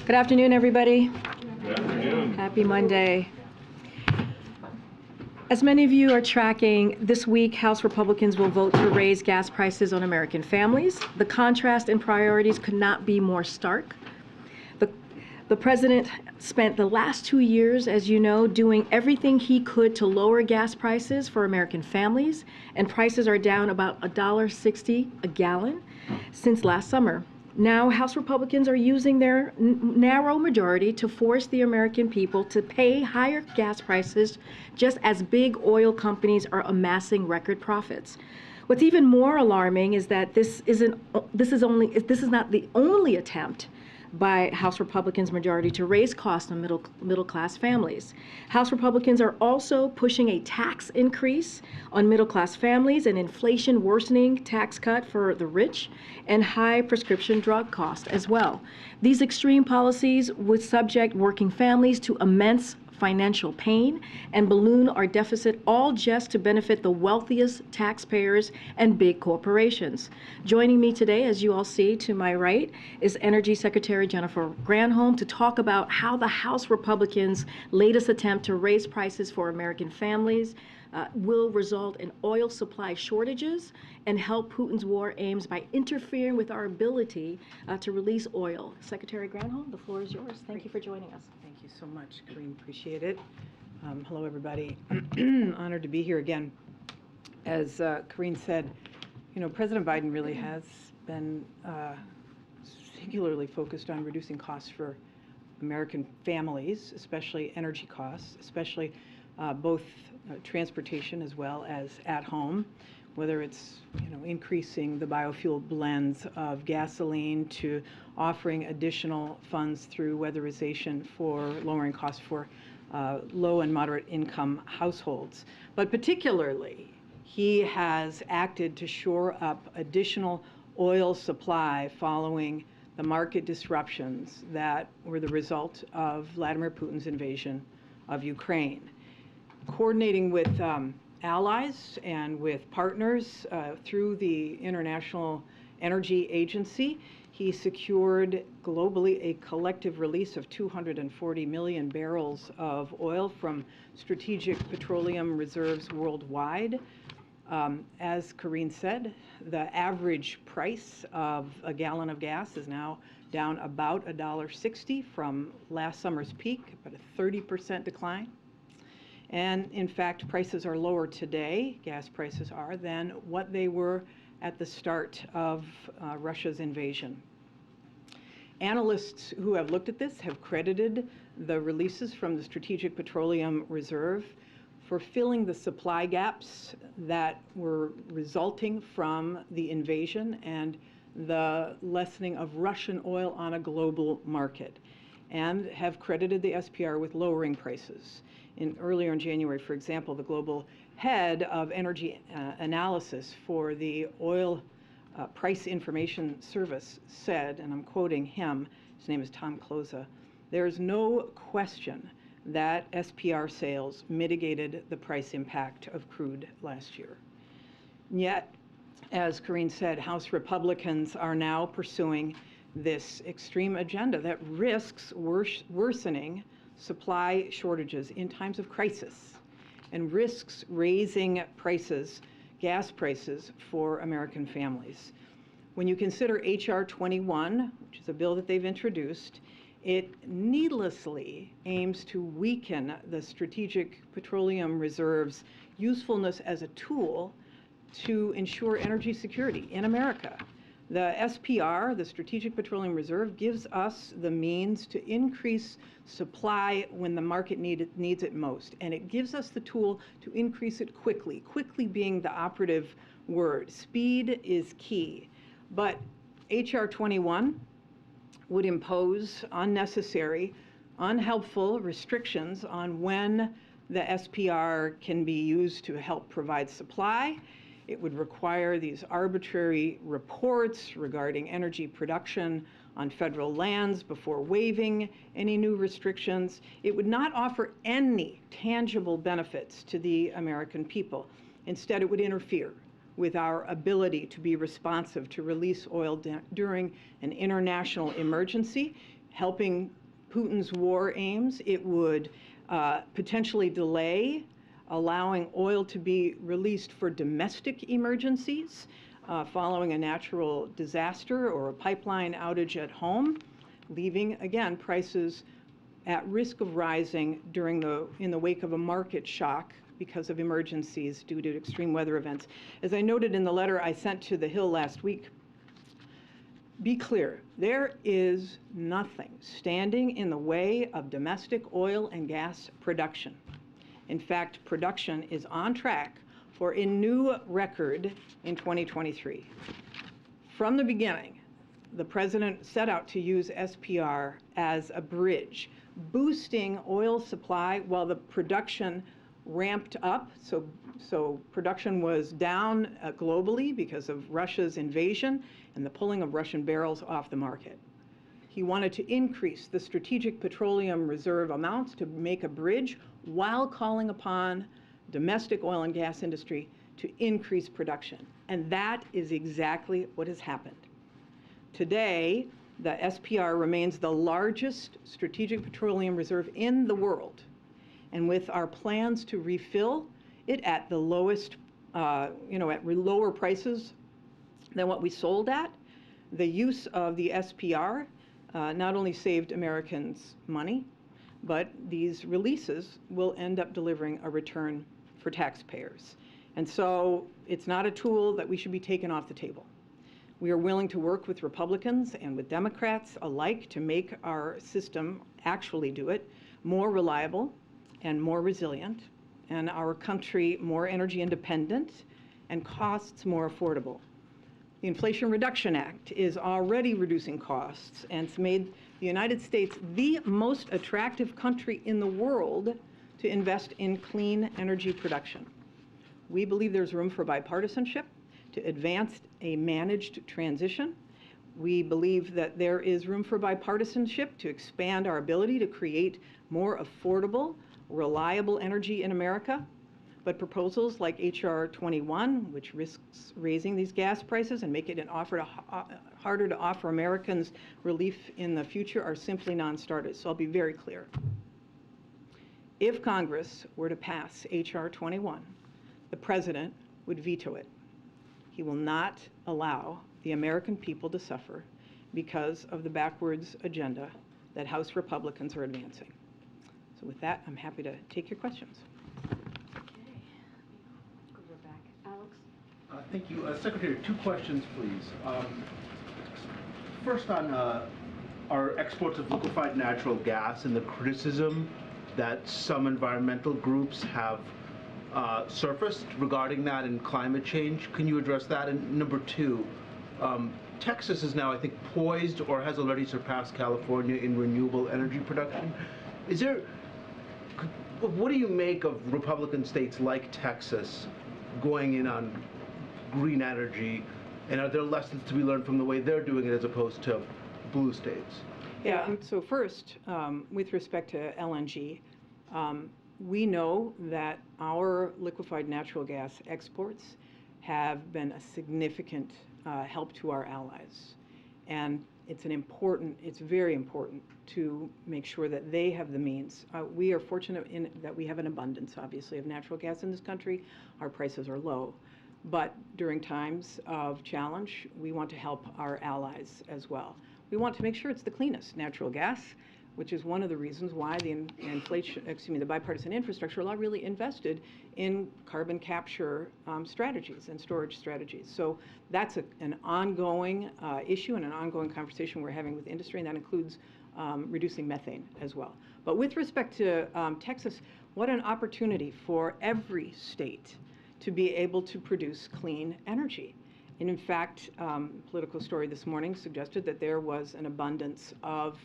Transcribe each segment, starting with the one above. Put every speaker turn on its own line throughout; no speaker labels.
Good afternoon, everybody.
Good afternoon.
Happy Monday. As many of you are tracking, this week House Republicans will vote to raise gas prices on American families. The contrast in priorities could not be more stark. The president spent the last 2 years, as you know, doing everything he could to lower gas prices for American families, and prices are down about $1.60 a gallon since last summer. Now, House Republicans are using their narrow majority to force the American people to pay higher gas prices, just as big oil companies are amassing record profits. What's even more alarming is that this is not the only attempt by House Republicans' majority to raise costs on middle-class families. House Republicans are also pushing a tax increase on middle-class families, an inflation-worsening tax cut for the rich, and high prescription drug costs as well. These extreme policies would subject working families to immense financial pain and balloon our deficit, all just to benefit the wealthiest taxpayers and big corporations. Joining me today, as you all see to my right, is Energy Secretary Jennifer Granholm to talk about how the House Republicans' latest attempt to raise prices for American families will result in oil supply shortages and help Putin's war aims by interfering with our ability to release oil. Secretary Granholm, the floor is yours. Thank you for joining us.
Thank you so much, Karine. Appreciate it. Hello, everybody. Honored to be here again. As Karine said, you know, President Biden really has been singularly focused on reducing costs for American families, especially energy costs, especially both transportation as well as at home, whether it's increasing the biofuel blends of gasoline to offering additional funds through weatherization for lowering costs for low and moderate income households. But particularly, he has acted to shore up additional oil supply following the market disruptions that were the result of Vladimir Putin's invasion of Ukraine. Coordinating with allies and with partners through the International Energy Agency, he secured globally a collective release of 240 million barrels of oil from strategic petroleum reserves worldwide. As Karine said, the average price of a gallon of gas is now down about $1.60 from last summer's peak, but a 30% decline. And in fact, prices are lower today, gas prices are, than what they were at the start of Russia's invasion. Analysts who have looked at this have credited the releases from the Strategic Petroleum Reserve for filling the supply gaps that were resulting from the invasion and the lessening of Russian oil on a global market, and have credited the SPR with lowering prices. Earlier in January, for example, the global head of energy analysis for the Oil Price Information Service said, and I'm quoting him, his name is Tom Kloza, "There's no question that SPR sales mitigated the price impact of crude last year." Yet, as Karine said, House Republicans are now pursuing this extreme agenda that risks worsening supply shortages in times of crisis and risks raising prices, gas prices, for American families. When you consider H.R. 21, which is a bill that they've introduced, it needlessly aims to weaken the Strategic Petroleum Reserve's usefulness as a tool to ensure energy security in America. The SPR, the Strategic Petroleum Reserve, gives us the means to increase supply when the market needs it most. And it gives us the tool to increase it quickly, quickly being the operative word. Speed is key. But H.R. 21 would impose unnecessary, unhelpful restrictions on when the SPR can be used to help provide supply. It would require these arbitrary reports regarding energy production on federal lands before waiving any new restrictions. It would not offer any tangible benefits to the American people. Instead, it would interfere with our ability to be responsive to release oil during an international emergency, helping Putin's war aims. It would potentially delay allowing oil to be released for domestic emergencies following a natural disaster or a pipeline outage at home, leaving, again, prices at risk of rising in the wake of a market shock because of emergencies due to extreme weather events. As I noted in the letter I sent to the Hill last week, be clear, there is nothing standing in the way of domestic oil and gas production. In fact, production is on track for a new record in 2023. From the beginning, the president set out to use SPR as a bridge, boosting oil supply while the production ramped up. So production was down globally because of Russia's invasion and the pulling of Russian barrels off the market. He wanted to increase the strategic petroleum reserve amounts to make a bridge while calling upon domestic oil and gas industry to increase production. And that is exactly what has happened. Today, the SPR remains the largest strategic petroleum reserve in the world. And with our plans to refill it at the lowest, at lower prices than what we sold at, the use of the SPR not only saved Americans money, but these releases will end up delivering a return for taxpayers. And so it's not a tool that we should be taken off the table. We are willing to work with Republicans and with Democrats alike to make our system actually do it more reliable and more resilient, and our country more energy independent and costs more affordable. The Inflation Reduction Act is already reducing costs, and it's made the United States the most attractive country in the world to invest in clean energy production. We believe there's room for bipartisanship to advance a managed transition. We believe that there is room for bipartisanship to expand our ability to create more affordable, reliable energy in America. But proposals like H.R. 21, which risks raising these gas prices and make it harder to offer Americans relief in the future, are simply non-starters. So I'll be very clear. If Congress were to pass H.R. 21, the president would veto it. He will not allow the American people to suffer because of the backwards agenda that House Republicans are advancing. So with that, I'm happy to take your questions.
Thank you. Secretary, two questions, please. First on our exports of liquefied natural gas and the criticism that some environmental groups have surfaced regarding that and climate change. Can you address that? And number two, Texas is now, I think, poised or has already surpassed California in renewable energy production. What do you make of Republican states like Texas going in on green energy, and are there lessons to be learned from the way they're doing it as opposed to blue states?
Yeah, so first, with respect to LNG, we know that our liquefied natural gas exports have been a significant help to our allies. And it's very important to make sure that they have the means. We are fortunate in that we have an abundance, obviously, of natural gas in this country. Our prices are low. But during times of challenge, we want to help our allies as well. We want to make sure it's the cleanest natural gas, which is one of the reasons why the bipartisan infrastructure law really invested in carbon capture strategies and storage strategies. So that's an ongoing issue and an ongoing conversation we're having with industry, and that includes reducing methane as well. But with respect to Texas, what an opportunity for every state to be able to produce clean energy. And in fact, Political Story this morning suggested that there was an abundance of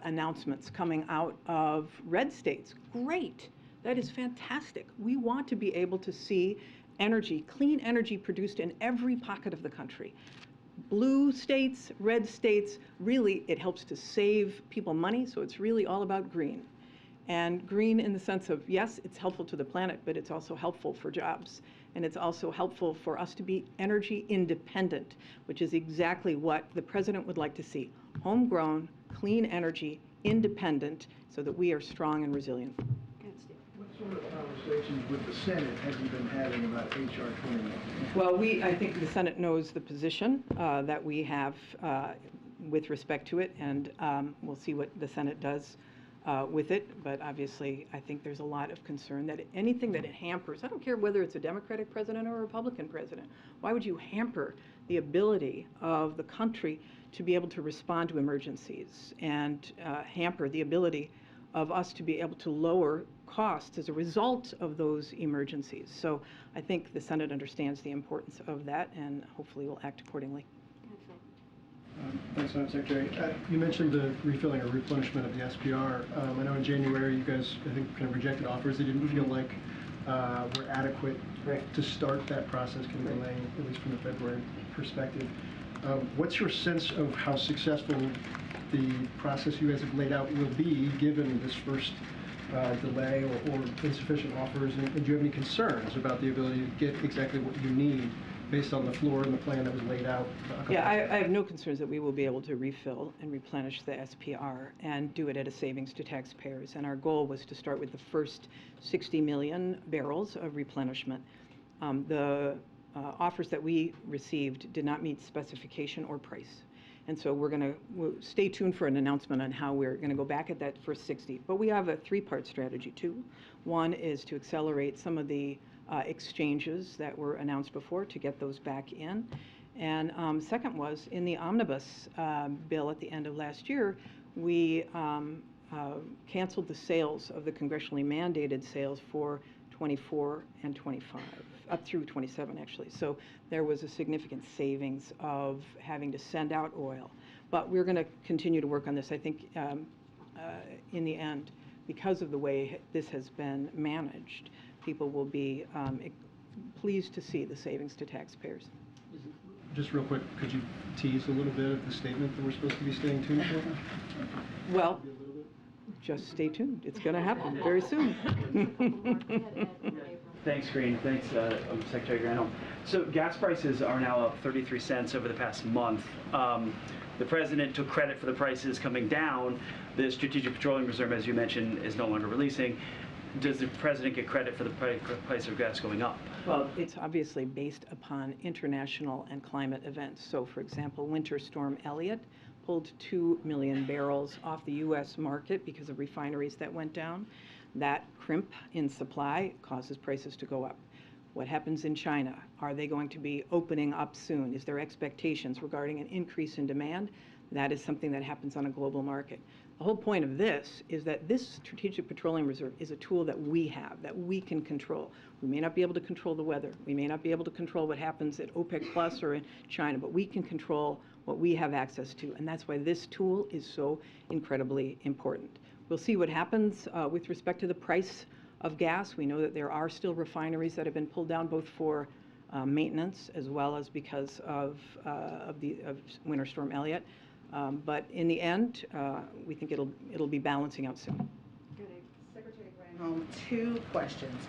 announcements coming out of red states. Great, that is fantastic. We want to be able to see energy, clean energy produced in every pocket of the country. Blue states, red states, really it helps to save people money, so it's really all about green. And green in the sense of, yes, it's helpful to the planet, but it's also helpful for jobs. and it's also helpful for us to be energy independent, which is exactly what the president would like to see. Homegrown, clean energy, independent, so that we are strong and resilient.
What sort of conversations with the Senate have you been having about H.R. 21?
Well, I think the Senate knows the position that we have with respect to it, and we'll see what the Senate does with it. But obviously, I think there's a lot of concern that anything that it hampers, I don't care whether it's a Democratic president or a Republican president, why would you hamper the ability of the country to be able to respond to emergencies and hamper the ability of us to be able to lower costs as a result of those emergencies? So I think the Senate understands the importance of that and hopefully will act accordingly.
Thanks, Madam Secretary. You mentioned the refilling or replenishment of the SPR. I know in January you guys, I think, kind of rejected offers that didn't feel like were adequate to start that process, kind of delaying, at least from the February perspective. What's your sense of how successful the process you guys have laid out will be, given this first delay or insufficient offers? And do you have any concerns about the ability to get exactly what you need based on the floor and the plan that was laid out?
Yeah, I have no concerns that we will be able to refill and replenish the SPR and do it at a savings to taxpayers. And our goal was to start with the first 60 million barrels of replenishment. The offers that we received did not meet specification or price. And so we'll stay tuned for an announcement on how we're going to go back at that first 60. But we have a three-part strategy, too. One is to accelerate some of the exchanges that were announced before to get those back in. And second was, in the omnibus bill at the end of last year, we canceled the sales of the congressionally mandated sales for 24 and 25, up through 27 actually. So there was a significant savings of having to send out oil. But we're going to continue to work on this. I think in the end, because of the way this has been managed, people will be pleased to see the savings to taxpayers.
Just real quick, could you tease a little bit of the statement that we're supposed to be staying tuned for?
Well, just stay tuned. It's going to happen very soon.
Thanks, Karine. Thanks, Secretary Granholm. So gas prices are now up 33 cents over the past month. The president took credit for the prices coming down. The Strategic Petroleum Reserve, as you mentioned, is no longer releasing. Does the president get credit for the price of gas going up?
Well, it's obviously based upon international and climate events. So, for example, Winter Storm Elliott pulled 2 million barrels off the U.S. market because of refineries that went down. That crimp in supply causes prices to go up. What happens in China? Are they going to be opening up soon? Is there expectations regarding an increase in demand? That is something that happens on a global market. The whole point of this is that this Strategic Petroleum Reserve is a tool that we have, that we can control. We may not be able to control the weather. We may not be able to control what happens at OPEC Plus or in China, but we can control what we have access to. And that's why this tool is so incredibly important. We'll see what happens with respect to the price of gas. We know that there are still refineries that have been pulled down, both for maintenance as well as because of Winter Storm Elliott. But in the end, we think it'll be balancing out soon.
Secretary Granholm, 2 questions.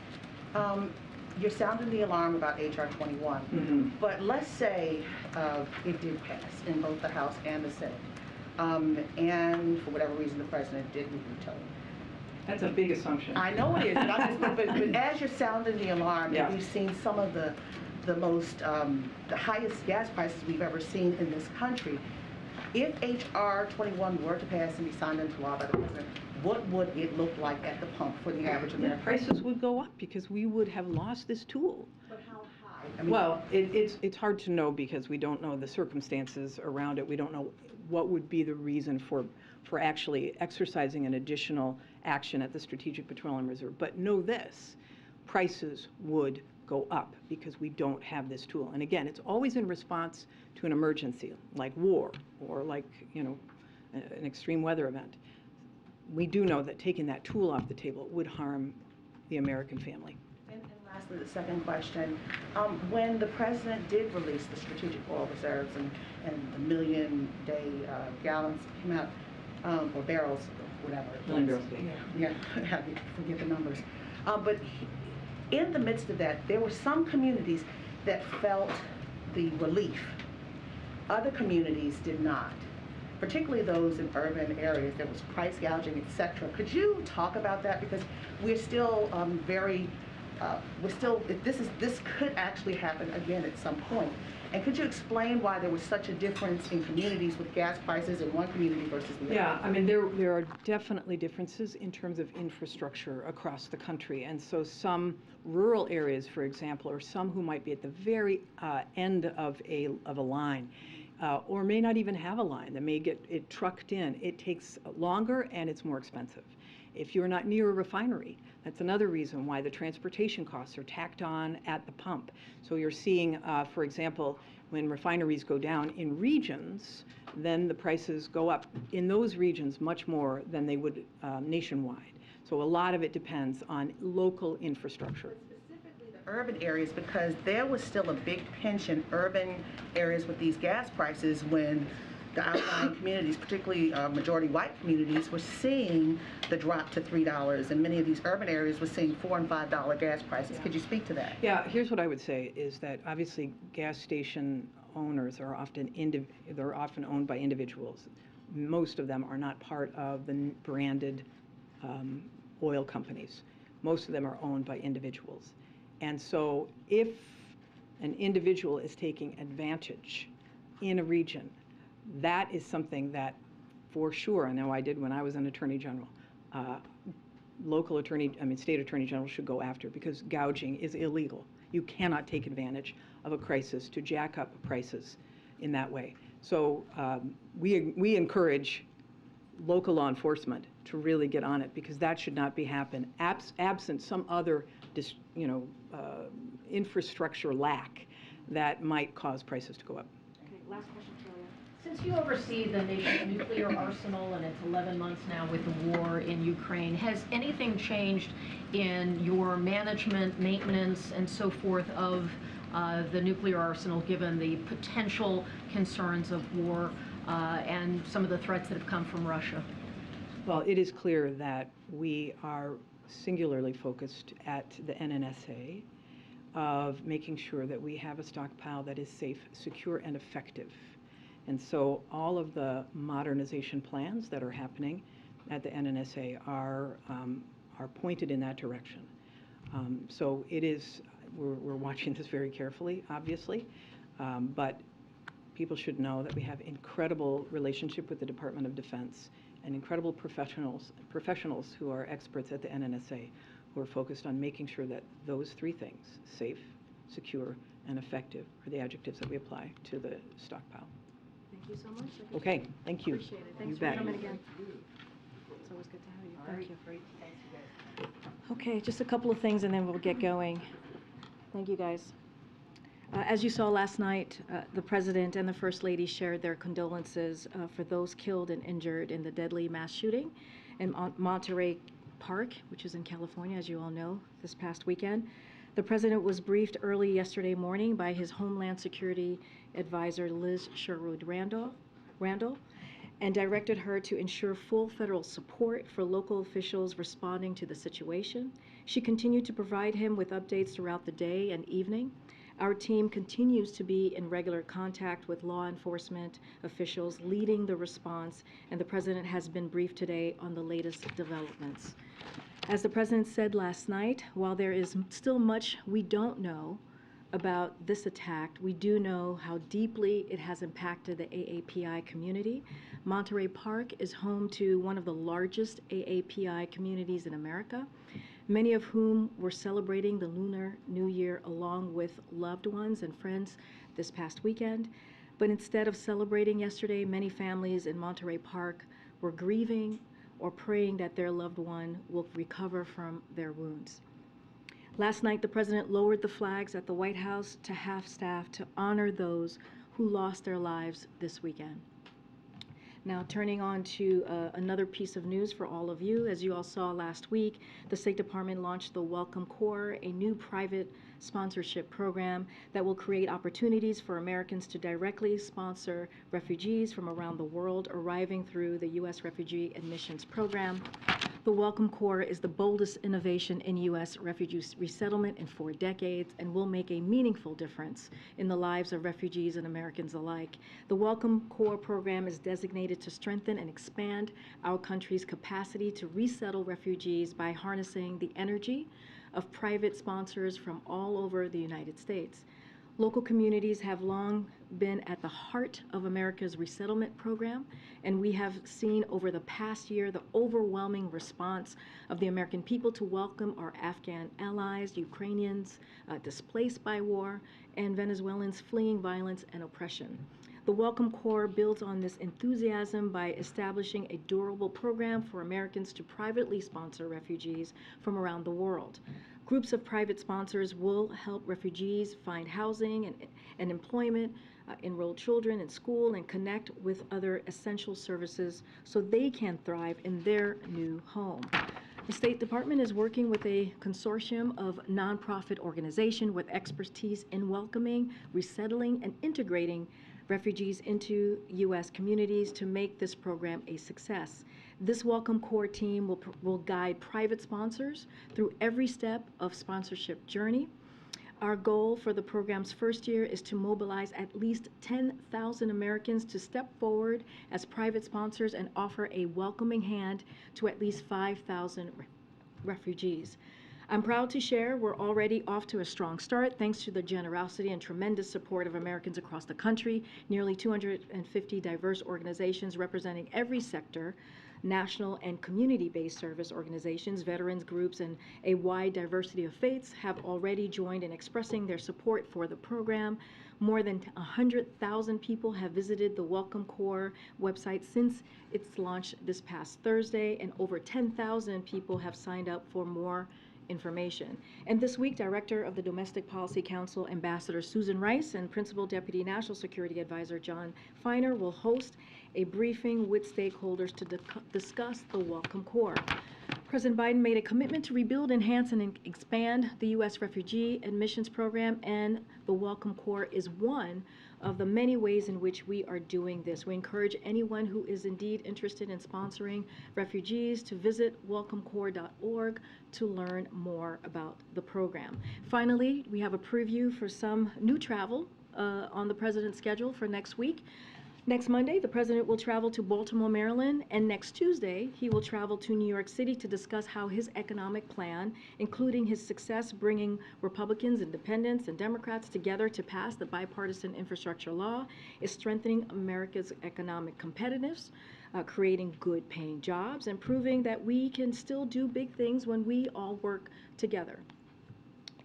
You're sounding the alarm about H.R. 21, but let's say it did pass in both the House and the Senate, and for whatever reason the president didn't veto it.
That's a big assumption.
I know it is, but as you're sounding the alarm, and we've seen some of the highest gas prices we've ever seen in this country. If H.R. 21 were to pass and be signed into law by the president, what would it look like at the pump for the average American?
Prices would go up because we would have lost this tool.
But how high? I mean,
well, it's hard to know because we don't know the circumstances around it. We don't know what would be the reason for actually exercising an additional action at the Strategic Petroleum Reserve. But know this, prices would go up because we don't have this tool. And again, it's always in response to an emergency like war or like, an extreme weather event. We do know that taking that tool off the table would harm the American family.
And lastly, the second question, when the president did release the strategic oil reserves and the million-day gallons came out, or barrels, whatever.
Million barrels a day.
Yeah, forget the numbers. But In the midst of that, there were some communities that felt the relief. Other communities did not, particularly those in urban areas. There was price gouging, et cetera. Could you talk about that? Because we're still this could actually happen again at some point. And could you explain why there was such a difference in communities with gas prices in one community versus the other?
Yeah, I mean, there are definitely differences in terms of infrastructure across the country. And so some rural areas, for example, or some who might be at the very end of a line, or may not even have a line, that may get it trucked in, it takes longer and it's more expensive. If you're not near a refinery, that's another reason why the transportation costs are tacked on at the pump. So you're seeing, for example, when refineries go down in regions, then the prices go up in those regions much more than they would nationwide. So a lot of it depends on local infrastructure.
Specifically the urban areas, because there was still a big pinch in urban areas with these gas prices when the outlying communities, particularly majority white communities, were seeing the drop to $3, and many of these urban areas were seeing $4 and $5 gas prices. Could you speak to that?
Yeah, here's what I would say is that obviously gas station owners are often owned by individuals. Most of them are not part of the branded oil companies. Most of them are owned by individuals. And so if an individual is taking advantage in a region, that is something that, for sure, I know I did when I was an attorney general, state attorney general should go after, because gouging is illegal. You cannot take advantage of a crisis to jack up prices in that way. So we encourage local law enforcement to really get on it, because that should not be happen absent some other infrastructure lack that might cause prices to go up.
Okay, last question, Julia.
Since you oversee the nation's nuclear arsenal, and it's 11 months now with the war in Ukraine, has anything changed in your management, maintenance, and so forth of the nuclear arsenal, given the potential concerns of war and some of the threats that have come from Russia?
Well, it is clear that we are singularly focused at the NNSA of making sure that we have a stockpile that is safe, secure, and effective. And so all of the modernization plans that are happening at the NNSA are pointed in that direction. So it is, we're watching this very carefully, obviously, but people should know that we have incredible relationship with the Department of Defense and incredible professionals who are experts at the NNSA who are focused on making sure that those three things, safe, secure, and effective, are the adjectives that we apply to the stockpile.
Thank you so much.
Okay, thank you.
Appreciate it. Thanks
You
for
bet.
coming again. It's always good to have you. Thank you.
Great. Thanks, you guys.
Okay, just a couple of things and then we'll get going. Thank you, guys. As you saw last night, the President and the First Lady shared their condolences for those killed and injured in the deadly mass shooting in Monterey Park, which is in California, as you all know, this past weekend. The President was briefed early yesterday morning by his Homeland Security Advisor, Liz Sherwood Randall, and directed her to ensure full federal support for local officials responding to the situation. She continued to provide him with updates throughout the day and evening. Our team continues to be in regular contact with law enforcement officials leading the response, and the President has been briefed today on the latest developments. As the President said last night, while there is still much we don't know about this attack, we do know how deeply it has impacted the AAPI community. Monterey Park is home to one of the largest AAPI communities in America, many of whom were celebrating the Lunar New Year along with loved ones and friends this past weekend. But instead of celebrating yesterday, many families in Monterey Park were grieving or praying that their loved one will recover from their wounds. Last night, the President lowered the flags at the White House to half-staff to honor those who lost their lives this weekend. Now, turning on to another piece of news for all of you. As you all saw last week, the State Department launched the Welcome Corps, a new private sponsorship program that will create opportunities for Americans to directly sponsor refugees from around the world arriving through the U.S. Refugee Admissions Program. The Welcome Corps is the boldest innovation in U.S. refugee resettlement in 4 decades and will make a meaningful difference in the lives of refugees and Americans alike. The Welcome Corps program is designated to strengthen and expand our country's capacity to resettle refugees by harnessing the energy of private sponsors from all over the United States. Local communities have long been at the heart of America's resettlement program, and we have seen over the past year the overwhelming response of the American people to welcome our Afghan allies, Ukrainians displaced by war, and Venezuelans fleeing violence and oppression. The Welcome Corps builds on this enthusiasm by establishing a durable program for Americans to privately sponsor refugees from around the world. Groups of private sponsors will help refugees find housing and employment, enroll children in school, and connect with other essential services so they can thrive in their new home. The State Department is working with a consortium of nonprofit organizations with expertise in welcoming, resettling, and integrating refugees into U.S. communities to make this program a success. This Welcome Corps team will guide private sponsors through every step of sponsorship journey. Our goal for the program's first year is to mobilize at least 10,000 Americans to step forward as private sponsors and offer a welcoming hand to at least 5,000 refugees. I'm proud to share we're already off to a strong start thanks to the generosity and tremendous support of Americans across the country, nearly 250 diverse organizations representing every sector, national and community-based service organizations, veterans groups, and a wide diversity of faiths have already joined in expressing their support for the program. More than 100,000 people have visited the Welcome Corps website since its launch this past Thursday, and over 10,000 people have signed up for more information. And this week, Director of the Domestic Policy Council, Ambassador Susan Rice, and Principal Deputy National Security Advisor John Feiner will host a briefing with stakeholders to discuss the Welcome Corps. President Biden made a commitment to rebuild, enhance, and expand the U.S. refugee admissions program, and the Welcome Corps is one of the many ways in which we are doing this. We encourage anyone who is indeed interested in sponsoring refugees to visit welcomecorps.org to learn more about the program. Finally, we have a preview for some new travel on the President's schedule for next week. Next Monday, the President will travel to Baltimore, Maryland, and next Tuesday, he will travel to New York City to discuss how his economic plan, including his success bringing Republicans, Independents, and Democrats together to pass the bipartisan infrastructure law, is strengthening America's economic competitiveness, creating good-paying jobs, and proving that we can still do big things when we all work together.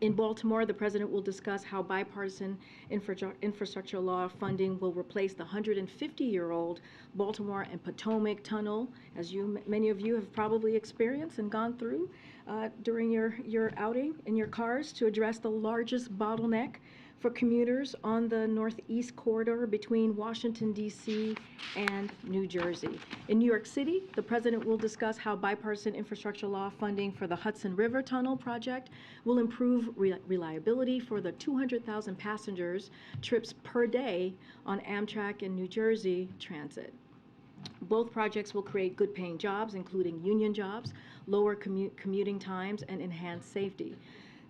In Baltimore, the President will discuss how bipartisan infrastructure law funding will replace the 150-year-old Baltimore and Potomac Tunnel, as many of you have probably experienced and gone through during your outing in your cars, to address the largest bottleneck for commuters on the Northeast Corridor between Washington, D.C. and New Jersey. In New York City, the President will discuss how bipartisan infrastructure law funding for the Hudson River Tunnel project will improve reliability for the 200,000 passengers trips per day on Amtrak and New Jersey Transit. Both projects will create good-paying jobs, including union jobs, lower commuting times, and enhanced safety.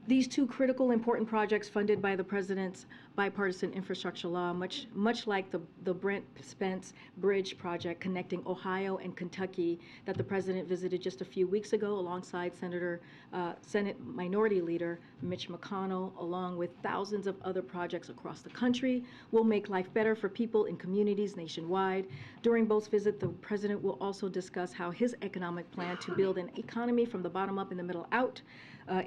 These two critical, important projects funded by the President's bipartisan infrastructure law, much like the Brent Spence Bridge project connecting Ohio and Kentucky that the President visited just a few weeks ago alongside Senate Minority Leader Mitch McConnell, along with thousands of other projects across the country, will make life better for people in communities nationwide. During both visits, the President will also discuss how his economic plan to build an economy from the bottom up and the middle out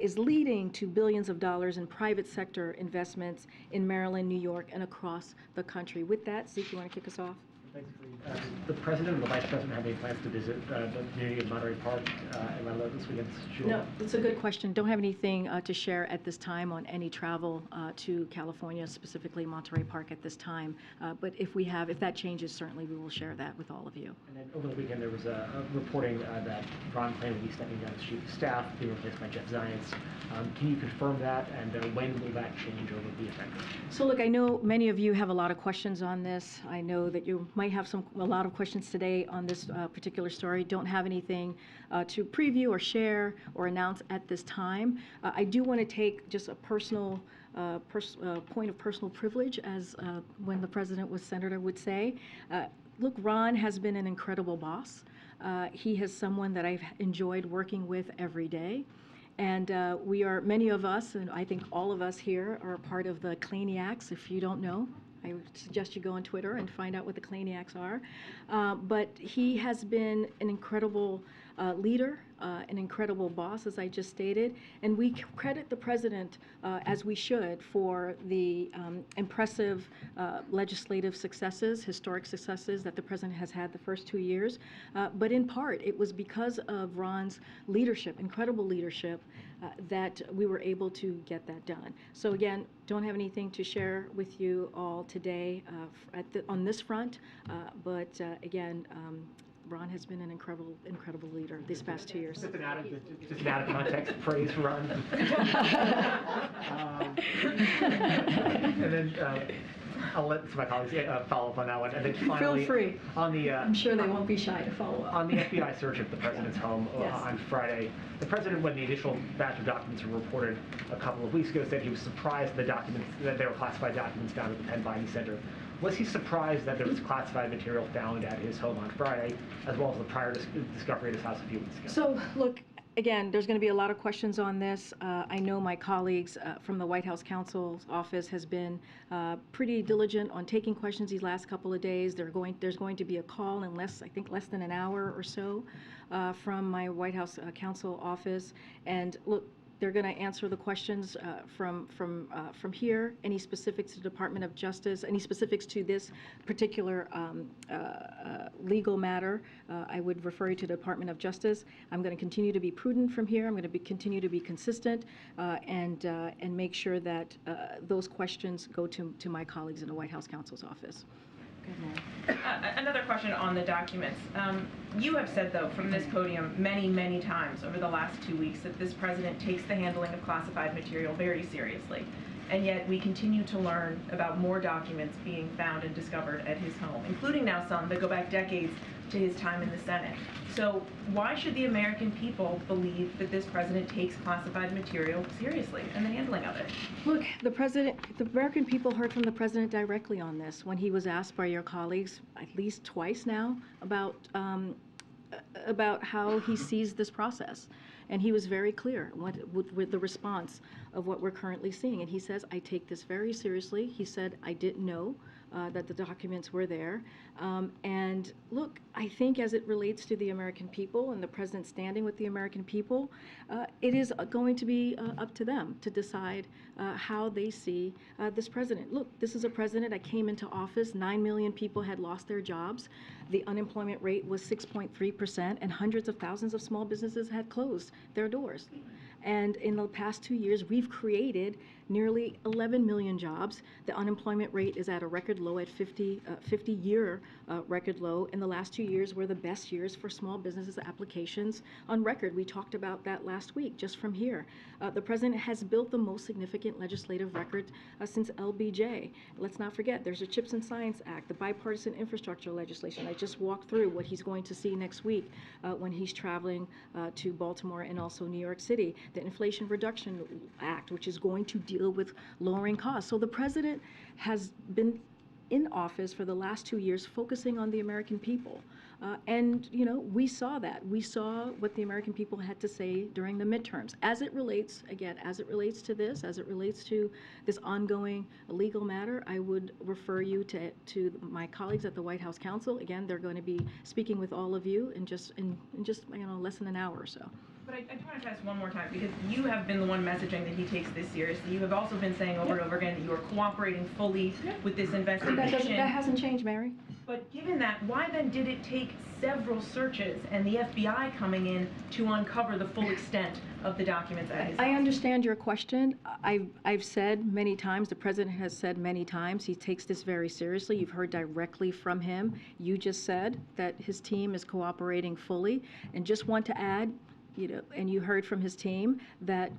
is leading to billions of dollars in private sector investments in Maryland, New York, and across the country. With that, Zeke, you want to kick us off?
Thanks, Karine. The President and the Vice President have any plans to visit the community of Monterey Park and Atlanta this weekend? Sure.
No, it's a good question. Don't have anything to share at this time on any travel to California, specifically Monterey Park at this time. But if that changes, certainly we will share that with all of you.
And then over the weekend, there was a reporting that Ron Klain will be stepping down as Chief of Staff, being replaced by Jeff Zients. Can you confirm that, and when will that change over be effective?
So look, I know many of you have a lot of questions on this. I know that you might might have a lot of questions today on this particular story. Don't have anything to preview or share or announce at this time. I do want to take just a personal point of personal privilege, as when the president was senator would say. Look, Ron has been an incredible boss. He is someone that I've enjoyed working with every day. And we are, many of us, and I think all of us here, are part of the Claniacs. If you don't know, I would suggest you go on Twitter and find out what the Claniacs are. But he has been an incredible leader, an incredible boss, as I just stated. And we credit the president, as we should, for the impressive legislative successes, historic successes that the president has had the first 2 years. But in part, it was because of Ron's leadership, incredible leadership, that we were able to get that done. So again, don't have anything to share with you all today on this front, but again, Ron has been an incredible leader these past 2 years.
Just an out of context praise for Ron. And then I'll let my colleagues follow up on that one. And then finally,
feel free.
On the,
I'm sure they won't be shy to follow up.
On the FBI search of the president's home
Yes.
On Friday, the president, when the initial batch of documents were reported a couple of weeks ago, said he was surprised that there were classified documents found at the Penn Binding Center. Was he surprised that there was classified material found at his home on Friday, as well as the prior discovery at his house a few weeks ago?
So, look, again, there's going to be a lot of questions on this. I know my colleagues from the White House counsel's office has been pretty diligent on taking questions these last couple of days. There's going to be a call in less than an hour or so from my White House counsel office. And look, they're going to answer the questions from here. Any specifics to the Department of Justice, any specifics to this particular legal matter, I would refer you to the Department of Justice. I'm going to continue to be prudent from here. I'm going to continue to be consistent and make sure that those questions go to my colleagues in the White House counsel's office.
Another question on the documents. You have said, though, from this podium many, many times over the last 2 weeks that this president takes the handling of classified material very seriously. And yet we continue to learn about more documents being found and discovered at his home, including now some that go back decades to his time in the Senate. So why should the American people believe that this president takes classified material seriously in the handling of it?
Look, the American people heard from the president directly on this when he was asked by your colleagues at least twice now about how he sees this process. And he was very clear with the response of what we're currently seeing. And he says, I take this very seriously. He said, I didn't know that the documents were there. And look, I think as it relates to the American people and the president standing with the American people, it is going to be up to them to decide how they see this president. Look, this is a president that came into office, 9 million people had lost their jobs. The unemployment rate was 6.3%, and hundreds of thousands of small businesses had closed their doors. And in the past 2 years, we've created nearly 11 million jobs. The unemployment rate is at a record low at 50-year record low. In the last 2 years were the best years for small businesses applications on record. We talked about that last week, just from here. The president has built the most significant legislative record since LBJ. Let's not forget, there's a CHIPS and Science Act, the bipartisan infrastructure legislation. I just walked through what he's going to see next week when he's traveling to Baltimore and also New York City. The Inflation Reduction Act, which is going to deal with lowering costs. So the president has been in office for the last 2 years focusing on the American people. And, you know, we saw that. We saw what the American people had to say during the midterms. As it relates, again, as it relates to this, as it relates to this ongoing legal matter, I would refer you to my colleagues at the White House Counsel. Again, they're going to be speaking with all of you in just less than an hour or so.
But I do want to ask one more time, because you have been the one messaging that he takes this seriously. You have also been saying over and over again that you are cooperating fully with this investigation.
That hasn't changed, Mary.
But given that, why then did it take several searches and the FBI coming in to uncover the full extent of the documents at his house?
I understand your question. I've said many times, the president has said many times, he takes this very seriously. You've heard directly from him. You just said that his team is cooperating fully. And just want to add, you know, and you heard from his team that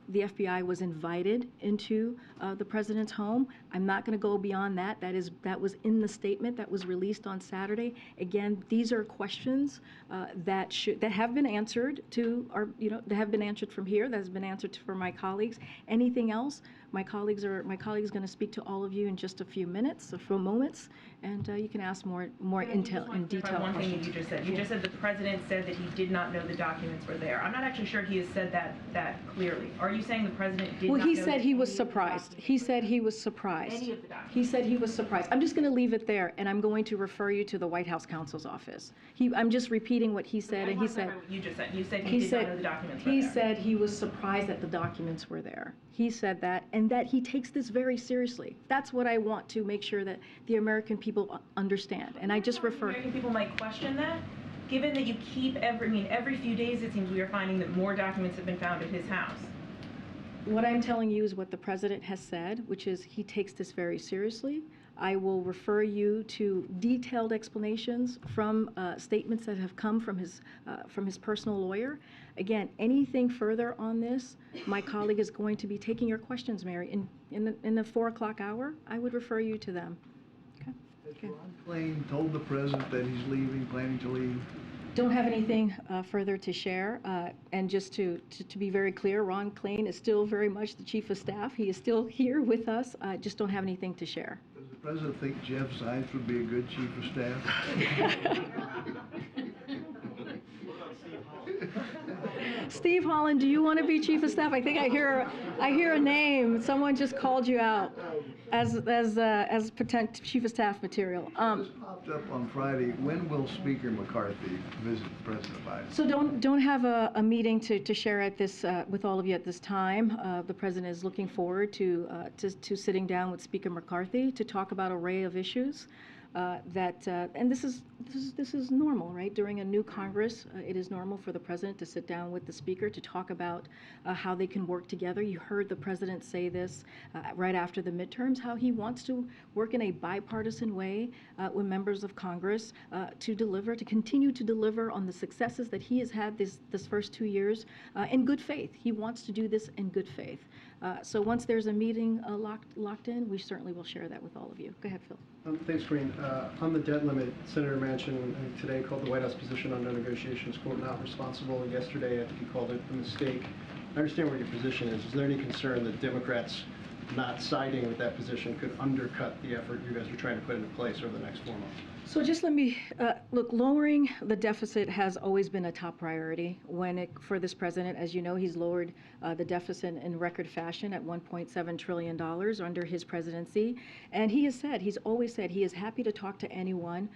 the FBI was invited into the president's home. I'm not going to go beyond that. That was in the statement that was released on Saturday. Again, these are questions that have been answered that have been answered from here. That has been answered for my colleagues. Anything else? My colleague's going to speak to all of you in just a few minutes, a few moments, and you can ask more detail
One thing that you just said. You just said the president said that he did not know the documents were there. I'm not actually sure he has said that clearly. Are you saying the president did not know?
Well, he said he was surprised. He said he was surprised.
Any of the documents?
He said he was surprised. I'm just going to leave it there, and I'm going to refer you to the White House counsel's office. I'm just repeating what he said, and he said.
What you just said. You said he did not know the documents were there.
He said he was surprised that the documents were there. He said that, and that he takes this very seriously. That's what I want to make sure that the American people understand. And I just refer.
American people might question that, given that you keep every few days it seems we are finding that more documents have been found at his house.
What I'm telling you is what the president has said, which is he takes this very seriously. I will refer you to detailed explanations from statements that have come from his personal lawyer. Again, anything further on this, my colleague is going to be taking your questions, Mary. In the 4 o'clock hour, I would refer you to them. Okay.
Has Ron Klain told the president that he's leaving, planning to leave?
Don't have anything further to share. And just to be very clear, Ron Klain is still very much the chief of staff. He is still here with us. Just don't have anything to share.
Does the president think Jeff Zients would be a good chief of staff?
Steve Holland, do you want to be chief of staff? I think I hear a name. Someone just called you out as potential chief of staff material.
This popped up on Friday. When will Speaker McCarthy visit President Biden?
So don't have a meeting to share at this with all of you at this time. The president is looking forward to sitting down with Speaker McCarthy to talk about an array of issues. And this is normal, right? During a new Congress, it is normal for the president to sit down with the speaker to talk about how they can work together. You heard the president say this right after the midterms, how he wants to work in a bipartisan way with members of Congress to continue to deliver on the successes that he has had this first 2 years in good faith. He wants to do this in good faith. So once there's a meeting locked in, we certainly will share that with all of you. Go ahead, Phil.
Thanks, Karine. On the debt limit, Senator Manchin today called the White House position on no negotiations, quote, not responsible. Yesterday, I think he called it a mistake. I understand where your position is. Is there any concern that Democrats not siding with that position could undercut the effort you guys are trying to put into place over the next 4 months?
So just let me, look, lowering the deficit has always been a top priority for this president. As you know, he's lowered the deficit in record fashion at $1.7 trillion under his presidency. And he's always said he is happy to talk to anyone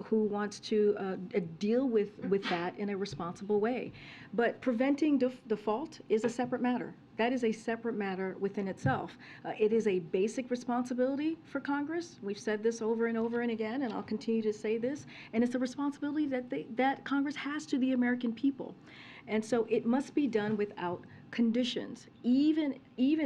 who wants to deal with that in a responsible way. But preventing default is a separate matter. That is a separate matter within itself. It is a basic responsibility for Congress. We've said this over and over and again, and I'll continue to say this. And it's a responsibility that Congress has to the American people. And so it must be done without conditions, even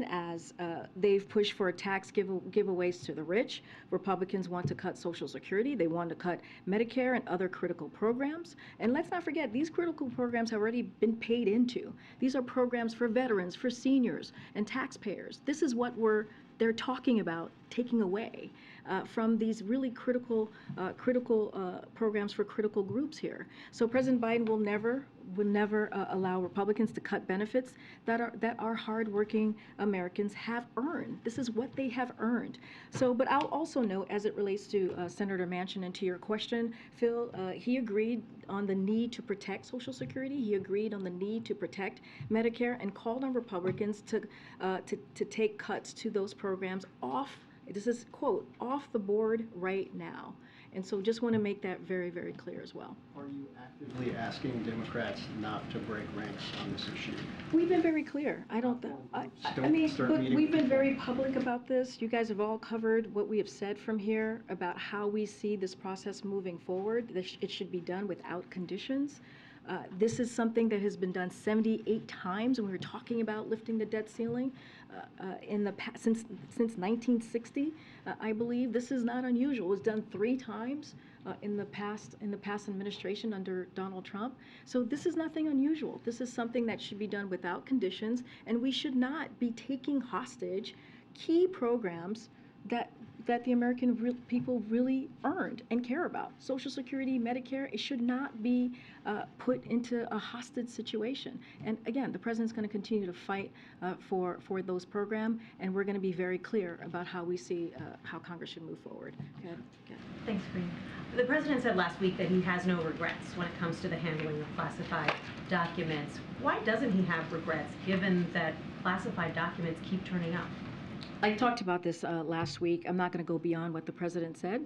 as they've pushed for tax giveaways to the rich. Republicans want to cut Social Security. They want to cut Medicare and other critical programs. And let's not forget, these critical programs have already been paid into. These are programs for veterans, for seniors, and taxpayers. This is what they're talking about taking away from these really critical programs for critical groups here. So President Biden will never allow Republicans to cut benefits that our hardworking Americans have earned. This is what they have earned. So, but I'll also note, as it relates to Senator Manchin and to your question, Phil, he agreed on the need to protect Social Security. He agreed on the need to protect Medicare and called on Republicans to take cuts to those programs off. This is, quote, off the board right now. And so just want to make that very, very clear as well.
Are you actively asking Democrats not to break ranks on this issue?
We've been very clear. I mean, but we've been very public about this. You guys have all covered what we have said from here about how we see this process moving forward. It should be done without conditions. This is something that has been done 78 times, and we were talking about lifting the debt ceiling since 1960, I believe. This is not unusual. It was done 3 times in the past administration under Donald Trump. So this is nothing unusual. This is something that should be done without conditions, and we should not be taking hostage key programs that the American people really earned and care about. Social Security, Medicare, it should not be put into a hostage situation. And again, the president's going to continue to fight for those programs, and we're going to be very clear about how we see how Congress should move forward. Okay.
Thanks, Karine. The president said last week that he has no regrets when it comes to the handling of classified documents. Why doesn't he have regrets, given that classified documents keep turning up?
I talked about this last week. I'm not going to go beyond what the president said.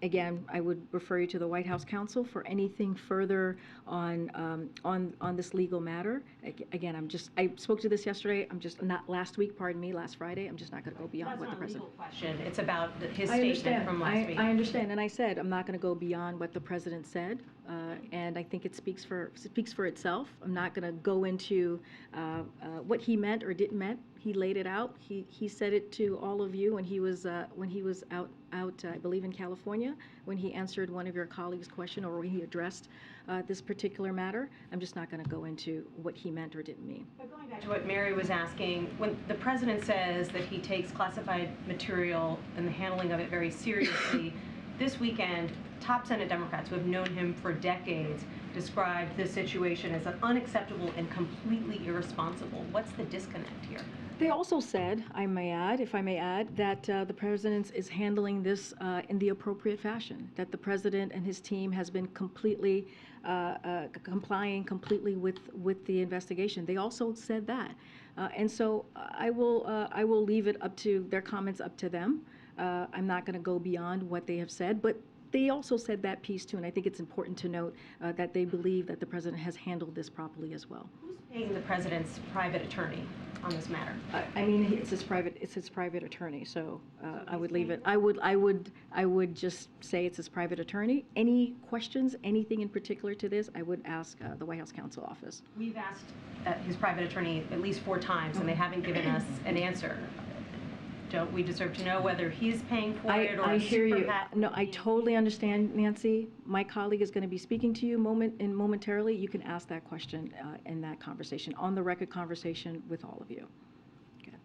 Again, I would refer you to the White House counsel for anything further on this legal matter. Again, I spoke to this yesterday. Last Friday. I'm just not going to go beyond what the president.
That's not a legal question. It's about his statement from last week.
I understand, and I said I'm not going to go beyond what the president said, and I think it speaks for itself. I'm not going to go into what he meant or didn't meant. He laid it out. He said it to all of you when he was out I believe in California, when he answered one of your colleagues' question, or when he addressed this particular matter. I'm just not going to go into what he meant or didn't mean.
But going back to what Mary was asking, when the president says that he takes classified material and the handling of it very seriously, this weekend, top Senate Democrats who have known him for decades described this situation as unacceptable and completely irresponsible. What's the disconnect here?
They also said, if I may add, that the president is handling this in the appropriate fashion, that the president and his team has been completely complying completely with the investigation. They also said that. And so I will leave it up to their comments up to them. I'm not going to go beyond what they have said, but they also said that piece too, and I think it's important to note that they believe that the president has handled this properly as well.
Who's paying the president's private attorney on this matter?
I mean, it's his private attorney. So I would leave it. I would just say it's his private attorney. Any questions, anything in particular to this, I would ask the White House counsel office.
We've asked his private attorney at least 4 times, and they haven't given us an answer. Don't we deserve to know whether he's paying for it or
I hear you.
PAC?
No, I totally understand, Nancy. My colleague is going to be speaking to you momentarily. You can ask that question in that conversation, on the record conversation with all of you. Okay.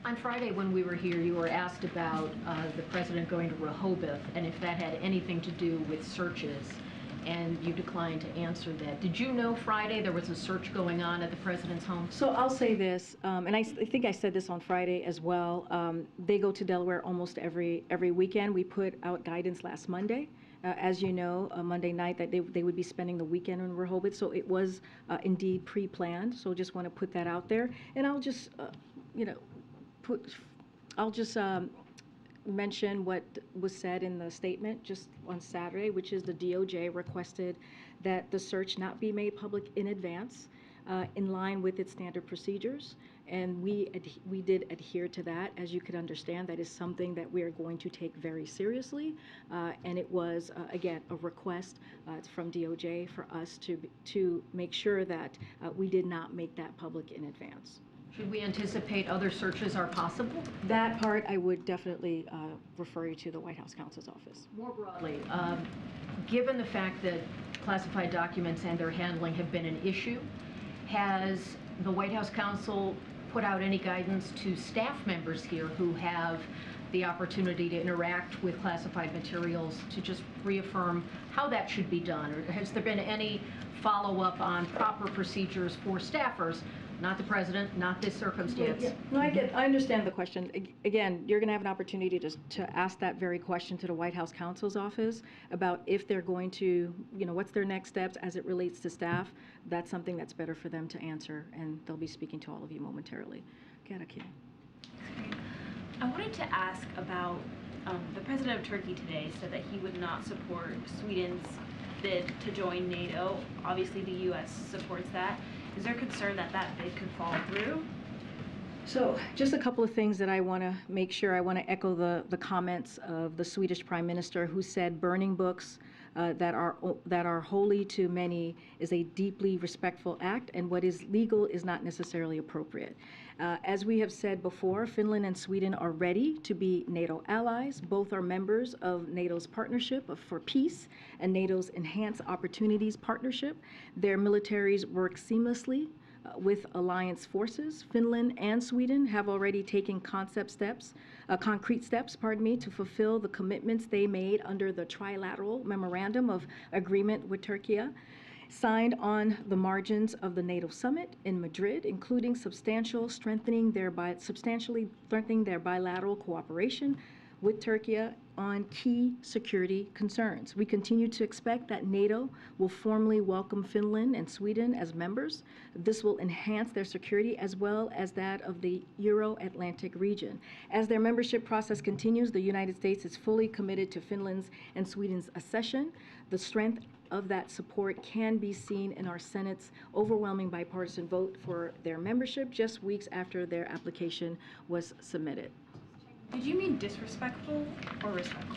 On Friday, when we were here, you were asked about the president going to Rehoboth and if that had anything to do with searches, and you declined to answer that. Did you know Friday there was a search going on at the president's home?
So I'll say this, and I think I said this on Friday as well. They go to Delaware almost every weekend. We put out guidance last Monday, as you know, Monday night, that they would be spending the weekend in Rehoboth. So it was indeed pre-planned. So just want to put that out there. And I'll just, mention what was said in the statement just on Saturday, which is the DOJ requested that the search not be made public in advance, in line with its standard procedures, and we did adhere to that. As you could understand, that is something that we are going to take very seriously, and it was again a request from DOJ for us to make sure that we did not make that public in advance.
Should we anticipate other searches are possible?
That part, I would definitely refer you to the White House counsel's office.
More broadly, given the fact that classified documents and their handling have been an issue, has the White House counsel put out any guidance to staff members here who have the opportunity to interact with classified materials to just reaffirm how that should be done? Or has there been any follow-up on proper procedures for staffers? Not the president, not this circumstance.
Yeah. No, I understand the question. Again, you're going to have an opportunity to ask that very question to the White House counsel's office about if they're going to, what's their next steps as it relates to staff. That's something that's better for them to answer, and they'll be speaking to all of you momentarily. Karine.
I wanted to ask about the president of Turkey today said that he would not support Sweden's bid to join NATO. Obviously, the U.S. supports that. Is there concern that that bid could fall through?
So just a couple of things that I want to make sure. I want to echo the comments of the Swedish Prime Minister, who said burning books that are holy to many is a deeply respectful act, and what is legal is not necessarily appropriate. As we have said before, Finland and Sweden are ready to be NATO allies. Both are members of NATO's Partnership for Peace and NATO's Enhanced Opportunities Partnership. Their militaries work seamlessly with alliance forces. Finland and Sweden have already taken concrete steps, to fulfill the commitments they made under the trilateral memorandum of agreement with Turkey, signed on the margins of the NATO summit in Madrid, including substantially strengthening their bilateral cooperation with Turkey on key security concerns. We continue to expect that NATO will formally welcome Finland and Sweden as members. This will enhance their security as well as that of the Euro-Atlantic region. As their membership process continues, the United States is fully committed to Finland's and Sweden's accession. The strength of that support can be seen in our Senate's overwhelming bipartisan vote for their membership just weeks after their application was submitted.
Did you mean disrespectful or respectful?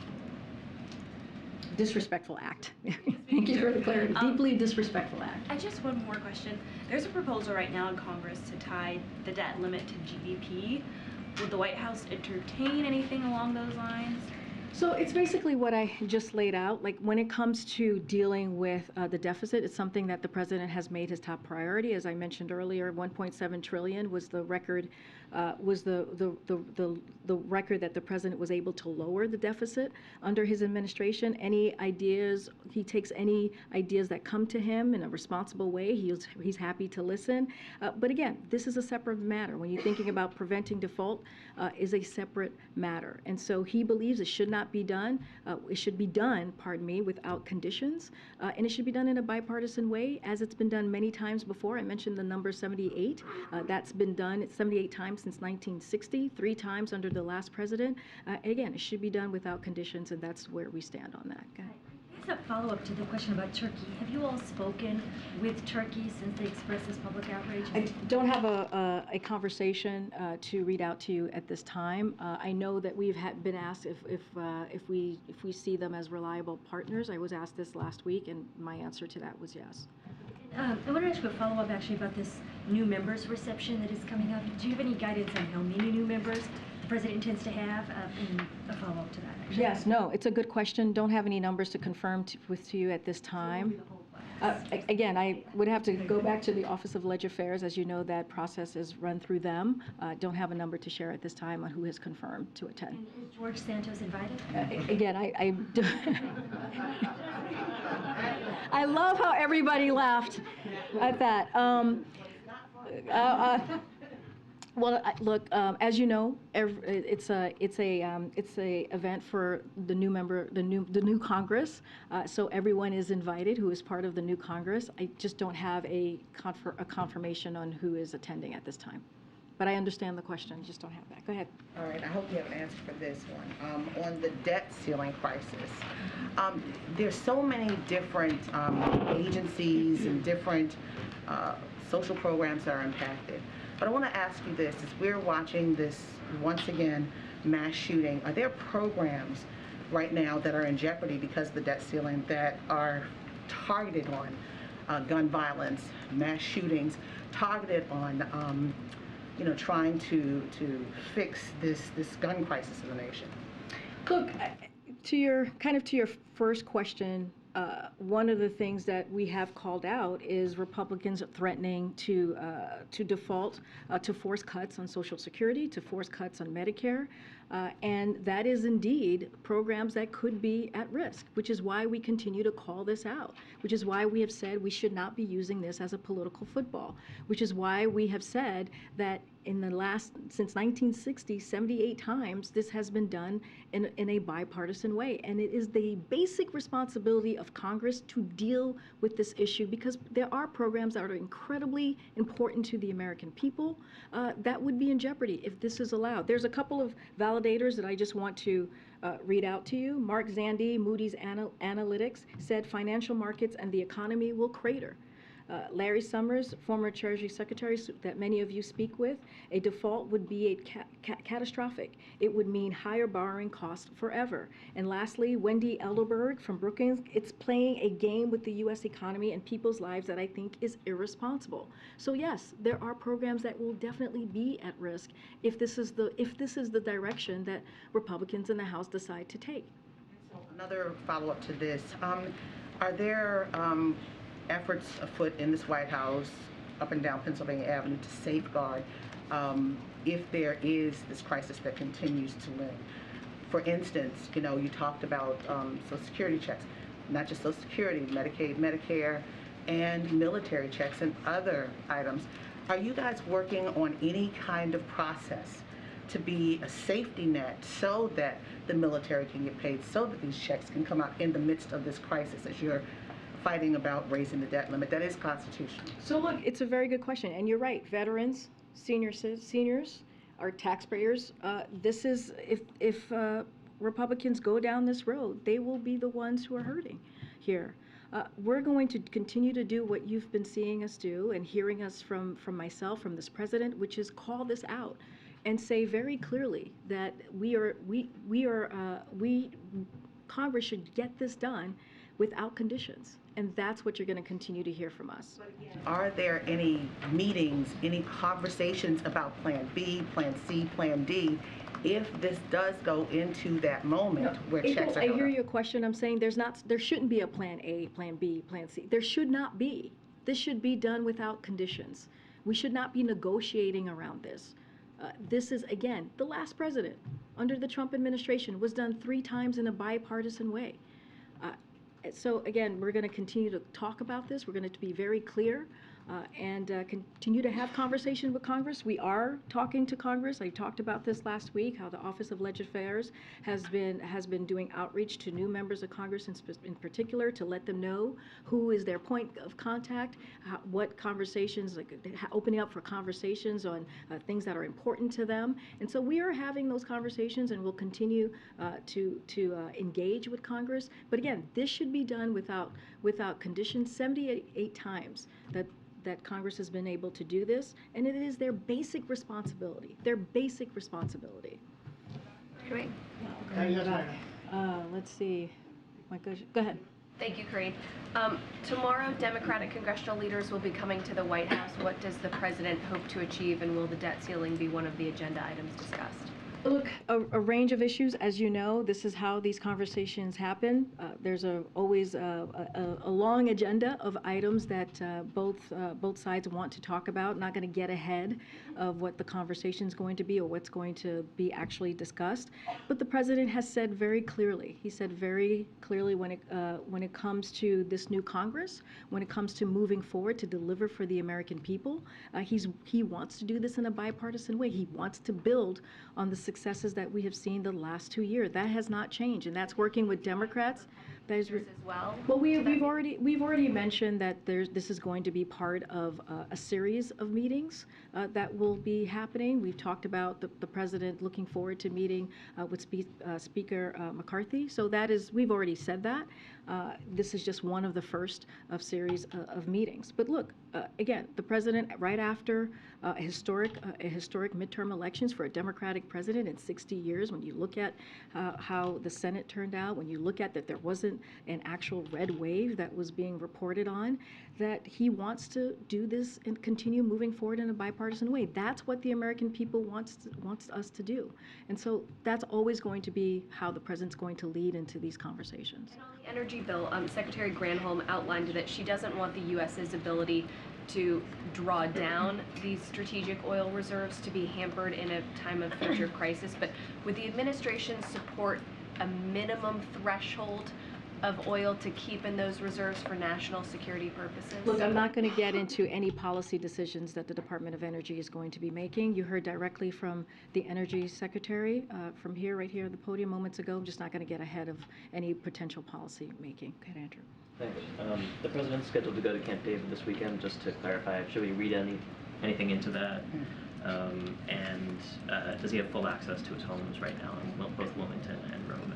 Disrespectful act. Thank you for the clarity. Deeply disrespectful act.
I just one more question. There's a proposal right now in Congress to tie the debt limit to GDP. Would the White House entertain anything along those lines?
So it's basically what I just laid out. Like when it comes to dealing with the deficit, it's something that the president has made his top priority. As I mentioned earlier, 1.7 trillion was the record, the record that the president was able to lower the deficit under his administration. Any ideas, he takes any ideas that come to him in a responsible way. He's happy to listen. But again, this is a separate matter. When you're thinking about preventing default, is a separate matter. And so he believes it should not be done. It should be done, without conditions. And it should be done in a bipartisan way, as it's been done many times before. I mentioned the number 78. That's been done 78 times since 1960, 3 times under the last president. Again, it should be done without conditions, and that's where we stand on that. Okay.
As a follow-up to the question about Turkey, have you all spoken with Turkey since they expressed this public outrage?
I don't have a conversation to read out to you at this time. I know that we've been asked if we see them as reliable partners. I was asked this last week, and my answer to that was yes.
I want to ask you a follow-up actually about this new members reception that is coming up. Do you have any guidance on how many new members the president intends to have? And a follow-up to that, actually.
Yes, no, it's a good question. Don't have any numbers to confirm to you at this time. Again, I would have to go back to the Office of Ledger Affairs. As you know, that process is run through them. Don't have a number to share at this time on who has confirmed to attend.
And is George Santos invited?
Again, I love how everybody laughed at that. Well, look, as you know, it's a event for the new member, the new Congress. So everyone is invited who is part of the new Congress. I just don't have a confirmation on who is attending at this time. But I understand the question. Just don't have that. Go ahead.
All right. I hope you have an answer for this one. On the debt ceiling crisis, there's so many different agencies and different social programs that are impacted. But I want to ask you this, as we're watching this, once again, mass shooting, are there programs right now that are in jeopardy because of the debt ceiling that are targeted on gun violence, mass shootings, targeted on, trying to fix this gun crisis in the nation?
Look, to your first question, one of the things that we have called out is Republicans threatening to default, to force cuts on Social Security, to force cuts on Medicare, and that is indeed programs that could be at risk, which is why we continue to call this out, which is why we have said we should not be using this as a political football, which is why we have said that since 1960, 78 times, this has been done in a bipartisan way. And it is the basic responsibility of Congress to deal with this issue, because there are programs that are incredibly important to the American people that would be in jeopardy if this is allowed. There's a couple of validators that I just want to read out to you. Mark Zandi, Moody's Analytics, said financial markets and the economy will crater. Larry Summers, former Treasury Secretary that many of you speak with, a default would be catastrophic. It would mean higher borrowing costs forever. And lastly, Wendy Elderberg from Brookings, it's playing a game with the U.S. economy and people's lives that I think is irresponsible. So yes, there are programs that will definitely be at risk if this is the direction that Republicans in the House decide to take.
Another follow-up to this, are there efforts afoot in this White House, up and down Pennsylvania Avenue, to safeguard if there is this crisis that continues to loom? For instance, you talked about Social Security checks, not just Social Security, Medicaid, Medicare, and military checks and other items. Are you guys working on any kind of process to be a safety net so that the military can get paid, so that these checks can come out in the midst of this crisis as you're fighting about raising the debt limit that is constitutional?
So look, it's a very good question, and you're right. Veterans, seniors, our taxpayers. This is if Republicans go down this road, they will be the ones who are hurting here. We're going to continue to do what you've been seeing us do and hearing us from myself, from this president, which is call this out and say very clearly that Congress should get this done without conditions. And that's what you're going to continue to hear from us.
Are there any meetings, any conversations about Plan B, Plan C, Plan D, if this does go into that moment where checks are
I hear your question. I'm saying there shouldn't be a Plan A, Plan B, Plan C. There should not be. This should be done without conditions. We should not be negotiating around this. This is, again, the last president under the Trump administration was done 3 times in a bipartisan way. So again, we're going to continue to talk about this. We're going to be very clear and continue to have conversation with Congress. We are talking to Congress. I talked about this last week, how the Office of Legislative Affairs has been doing outreach to new members of Congress in particular to let them know who is their point of contact, what conversations, opening up for conversations on things that are important to them. And so we are having those conversations, and we'll continue to engage with Congress. But again, this should be done without conditions. 78 times that Congress has been able to do this, and it is their basic responsibility. Their basic responsibility.
Great.
Let's see. Go ahead.
Thank you, Karine. Tomorrow, Democratic congressional leaders will be coming to the White House. What does the president hope to achieve, and will the debt ceiling be one of the agenda items discussed?
Look, a range of issues. As you know, this is how these conversations happen. There's always a long agenda of items that both sides want to talk about. Not going to get ahead of what the conversation is going to be or what's going to be actually discussed. But the president has said very clearly. He said very clearly when it comes to this new Congress, when it comes to moving forward to deliver for the American people, he wants to do this in a bipartisan way. He wants to build on the successes that we have seen the last 2 years. That has not changed, and that's working with Democrats.
As well.
Well, we've already mentioned that this is going to be part of a series of meetings that will be happening. We've talked about the president looking forward to meeting with Speaker McCarthy. So we've already said that. This is just one of the first of series of meetings. But look, again, the president, right after a historic midterm elections for a Democratic president in 60 years, when you look at how the Senate turned out, when you look at that there wasn't an actual red wave that was being reported on, that he wants to do this and continue moving forward in a bipartisan way. That's what the American people wants us to do. And so that's always going to be how the president's going to lead into these conversations.
And on the energy bill, Secretary Granholm outlined that she doesn't want the U.S.'s ability to draw down these strategic oil reserves to be hampered in a time of future crisis. But would the administration support a minimum threshold of oil to keep in those reserves for national security purposes?
Look, I'm not going to get into any policy decisions that the Department of Energy is going to be making. You heard directly from the Energy Secretary from right here at the podium moments ago. I'm just not going to get ahead of any potential policy making. Go ahead, Andrew.
Thanks. The president's scheduled to go to Camp David this weekend. Just to clarify, should we read anything into that? And does he have full access to his homes right now in both Wilmington and Rome?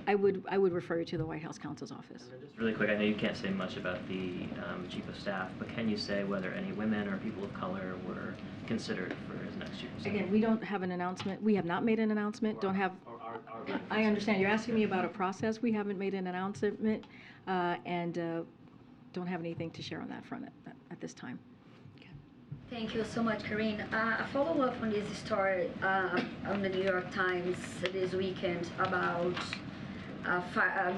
I would refer you to the White House counsel's office.
And then just really quick, I know you can't say much about the chief of staff, but can you say whether any women or people of color were considered for his next chief of staff?
Again, we don't have an announcement. We have not made an announcement. Don't have. I understand. You're asking me about a process. We haven't made an announcement, and don't have anything to share on that front at this time.
Thank you so much, Karine. A follow-up on this story on the New York Times this weekend about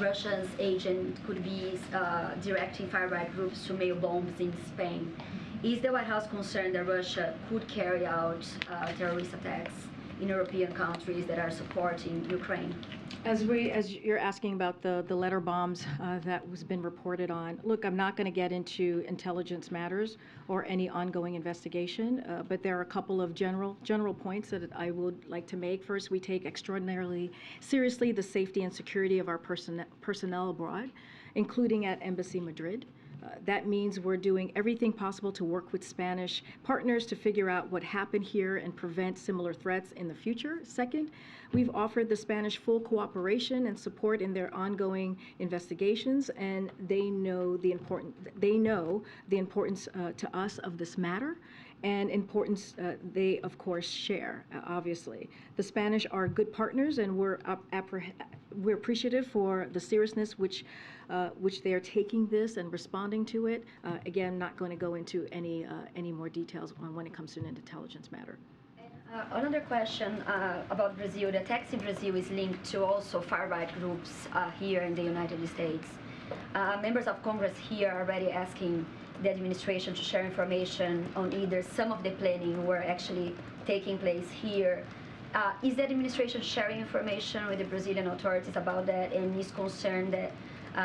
Russia's agent could be directing far-right groups to mail bombs in Spain. Is the White House concerned that Russia could carry out terrorist attacks in European countries that are supporting Ukraine?
As you're asking about the letter bombs that was been reported on, look, I'm not going to get into intelligence matters or any ongoing investigation, but there are a couple of general points that I would like to make. First, we take extraordinarily seriously the safety and security of our personnel abroad, including at Embassy Madrid. That means we're doing everything possible to work with Spanish partners to figure out what happened here and prevent similar threats in the future. Second, we've offered the Spanish full cooperation and support in their ongoing investigations, and they know the importance to us of this matter, and importance they of course share. Obviously, the Spanish are good partners, and we're appreciative for the seriousness which they are taking this and responding to it. Again, not going to go into any more details on when it comes to an intelligence matter.
Another question about Brazil. The attacks in Brazil is linked to also far-right groups here in the United States. Members of Congress here are already asking the administration to share information on either some of the planning were actually taking place here. Is the administration sharing information with the Brazilian authorities about that, and is concerned that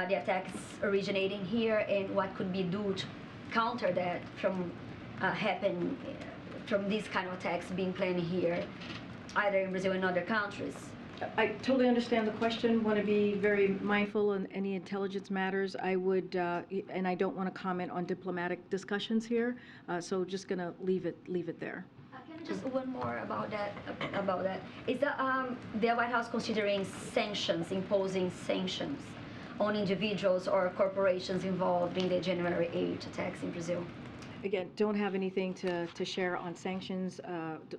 the attacks originating here, and what could be done to counter that from happen from these kind of attacks being planned here, either in Brazil and other countries?
I totally understand the question. Want to be very mindful in any intelligence matters. I would, and I don't want to comment on diplomatic discussions here. So just going to leave it there.
Just one more about that. Is the White House considering sanctions, imposing sanctions on individuals or corporations involved in the January 8 attacks in Brazil?
Again, don't have anything to share on sanctions.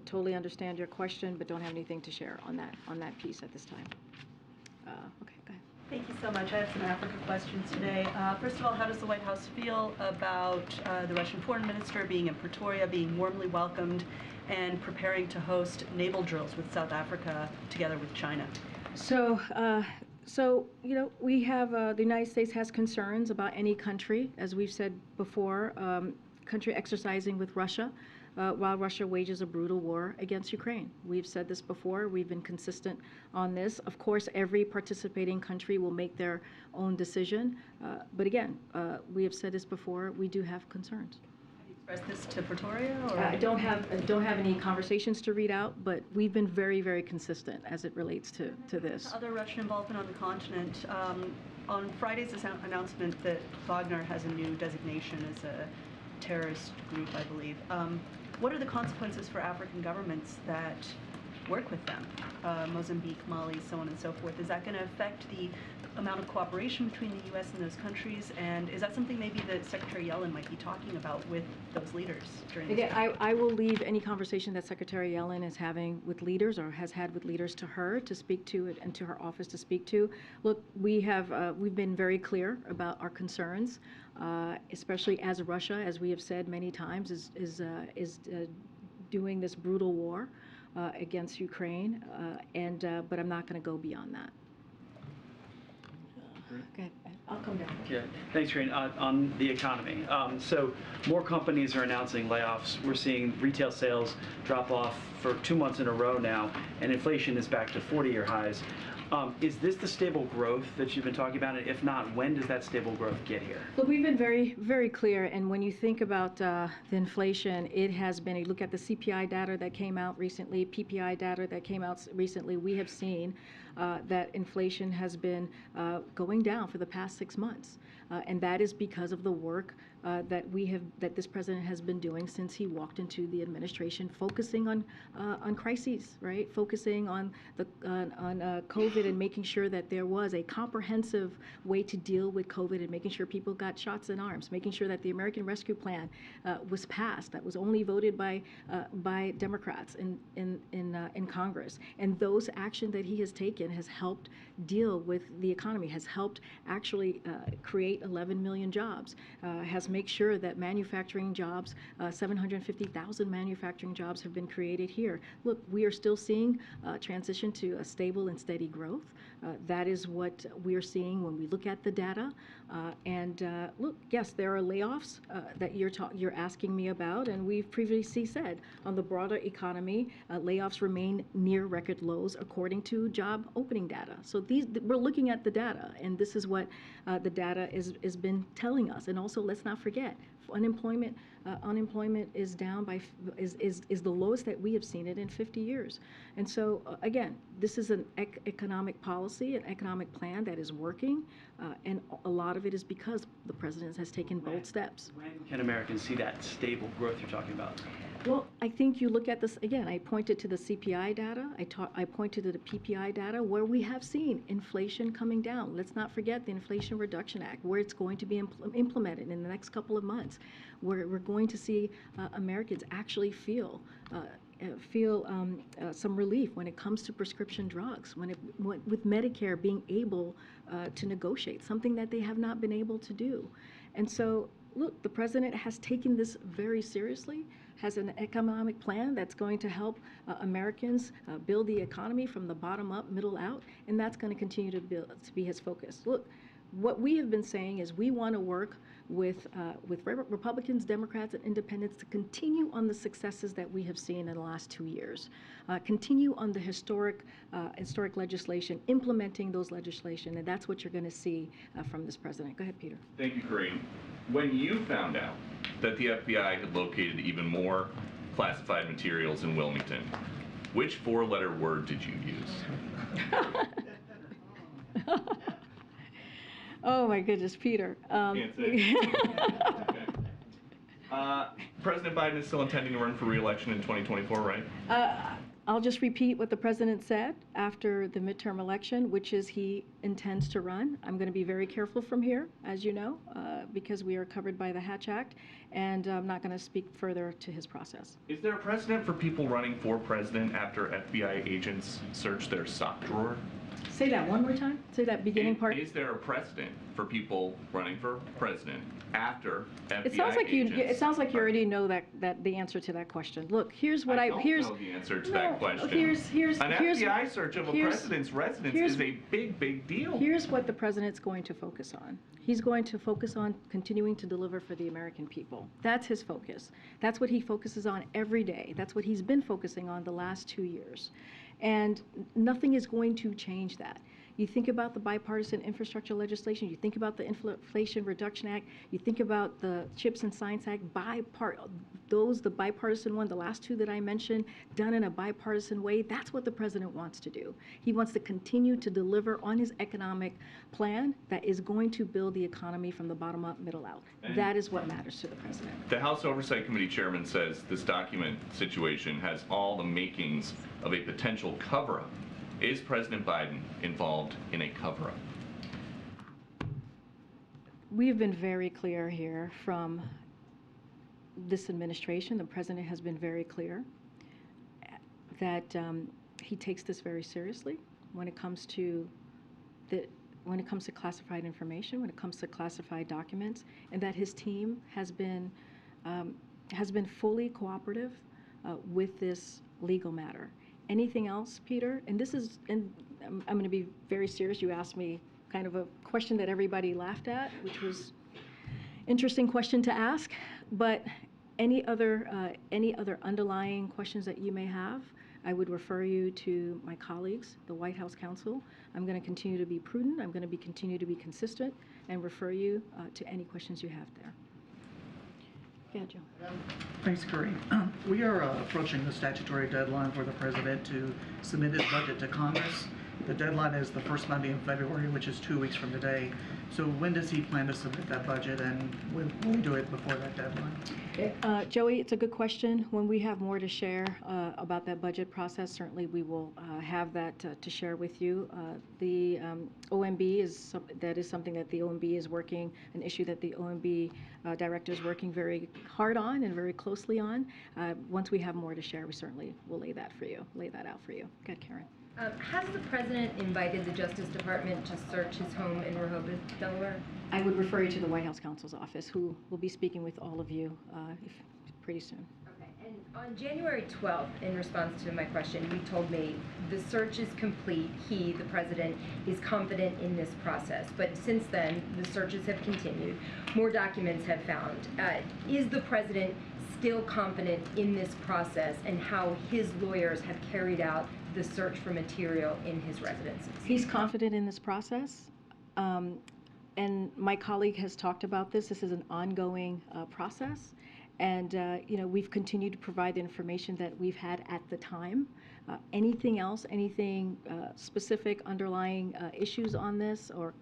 Totally understand your question, but don't have anything to share on that piece at this time. Okay, go ahead.
Thank you so much. I have some Africa questions today. First of all, how does the White House feel about the Russian foreign minister being in Pretoria, being warmly welcomed, and preparing to host naval drills with South Africa together with China?
So, we have the United States has concerns about any country, as we've said before, country exercising with Russia while Russia wages a brutal war against Ukraine. We've said this before. We've been consistent on this. Of course, every participating country will make their own decision. But again, we have said this before. We do have concerns.
Have you expressed this to Pretoria? Or?
I don't have any conversations to read out, but we've been very, very consistent as it relates to this.
Other Russian involvement on the continent. On Friday's announcement that Wagner has a new designation as a terrorist group, I believe. What are the consequences for African governments that work with them? Mozambique, Mali, so on and so forth. Is that going to affect the amount of cooperation between the U.S. and those countries? And is that something maybe that Secretary Yellen might be talking about with those leaders during this time?
I will leave any conversation that Secretary Yellen is having with leaders or has had with leaders to her to speak to it and to her office to speak to. Look, we've been very clear about our concerns, especially as Russia, as we have said many times, is doing this brutal war against Ukraine, but I'm not going to go beyond that. Okay, I'll come down.
Yeah, thanks, Karine. On the economy, so more companies are announcing layoffs. We're seeing retail sales drop off for 2 months in a row now, and inflation is back to 40-year highs. Is this the stable growth that you've been talking about? And if not, when does that stable growth get here?
Look, we've been very, very clear. And when you think about the inflation, it has been, you look at the CPI data that came out recently, PPI data that came out recently, we have seen that inflation has been going down for the past 6 months. And that is because of the work that this president has been doing since he walked into the administration, focusing on crises, right? Focusing on COVID and making sure that there was a comprehensive way to deal with COVID and making sure people got shots in arms, making sure that the American Rescue Plan was passed. That was only voted by Democrats in Congress. And those actions that he has taken has helped deal with the economy, has helped actually create 11 million jobs, has made sure that manufacturing jobs, 750,000 manufacturing jobs have been created here. Look, we are still seeing transition to a stable and steady growth. That is what we are seeing when we look at the data. Look, yes, there are layoffs that you're asking me about, and we've previously said on the broader economy, layoffs remain near record lows according to job opening data. So we're looking at the data, and this is what the data has been telling us. And also, let's not forget, unemployment is down by is the lowest that we have seen it in 50 years. And so again, this is an economic policy, an economic plan that is working, and a lot of it is because the president has taken bold steps.
When can Americans see that stable growth you're talking about?
Well, I think you look at this, again, I pointed to the CPI data, I pointed to the PPI data, where we have seen inflation coming down. Let's not forget the Inflation Reduction Act, where it's going to be implemented in the next couple of months, where we're going to see Americans actually feel some relief when it comes to prescription drugs, with Medicare being able to negotiate, something that they have not been able to do. And so, look, the president has taken this very seriously, has an economic plan that's going to help Americans build the economy from the bottom up, middle out, and that's going to continue to be his focus. Look, what we have been saying is we want to work with Republicans, Democrats, and independents to continue on the successes that we have seen in the last 2 years, continue on the historic legislation, implementing those legislation, and that's what you're going to see from this president. Go ahead, Peter.
Thank you, Karine. When you found out that the FBI had located even more classified materials in Wilmington, which four-letter word did you use?
Oh my goodness, Peter.
Can't say. Okay. President Biden is still intending to run for re-election in 2024, right?
I'll just repeat what the president said after the midterm election, which is he intends to run. I'm going to be very careful from here, as you know, because we are covered by the Hatch Act, and I'm not going to speak further to his process.
Is there a precedent for people running for president after FBI agents search their sock drawer?
Say that one more time. Say that beginning part.
Is there a precedent for people running for president after FBI
It sounds like
agents?
It sounds like you already know that the answer to that question. Look, here's what
I don't know the answer to that question. An FBI search of a president's residence is a big deal.
Here's what the president's going to focus on. He's going to focus on continuing to deliver for the American people. That's his focus. That's what he focuses on every day. That's what he's been focusing on the last 2 years. And nothing is going to change that. You think about the bipartisan infrastructure legislation, you think about the Inflation Reduction Act, you think about the CHIPS and Science Act, the bipartisan one, the last two that I mentioned, done in a bipartisan way. That's what the president wants to do. He wants to continue to deliver on his economic plan that is going to build the economy from the bottom up, middle out. And that is what matters to the president.
The House Oversight Committee chairman says this document situation has all the makings of a potential cover-up. Is President Biden involved in a cover-up?
We have been very clear here from this administration. The president has been very clear that he takes this very seriously when it comes to classified information, when it comes to classified documents, and that his team has been fully cooperative with this legal matter. Anything else, Peter? And I'm going to be very serious. You asked me kind of a question that everybody laughed at, which was interesting question to ask. But any other underlying questions that you may have, I would refer you to my colleagues, the White House counsel. I'm going to continue to be prudent. I'm going to continue to be consistent and refer you to any questions you have there. Yeah, Joe.
Thanks, Karine. We are approaching the statutory deadline for the president to submit his budget to Congress. The deadline is the first Monday in February, which is 2 weeks from today. So when does he plan to submit that budget, and will we do it before that deadline?
Joey, it's a good question. When we have more to share about that budget process, certainly we will have that to share with you. The OMB that is something that the OMB is working, an issue that the OMB director is working very hard on and very closely on. Once we have more to share, we certainly will lay that out for you. Go ahead, Karen.
Has the president invited the Justice Department to search his home in Rehoboth, Delaware?
I would refer you to the White House counsel's office, who will be speaking with all of you pretty soon.
Okay. And on January 12th, in response to my question, you told me the search is complete. He, the president, is confident in this process. But since then, the searches have continued. More documents have found. Is the president still confident in this process and how his lawyers have carried out the search for material in his residences?
He's confident in this process, and my colleague has talked about this. This is an ongoing process, and we've continued to provide the information that we've had at the time. Anything else, anything specific underlying issues on this or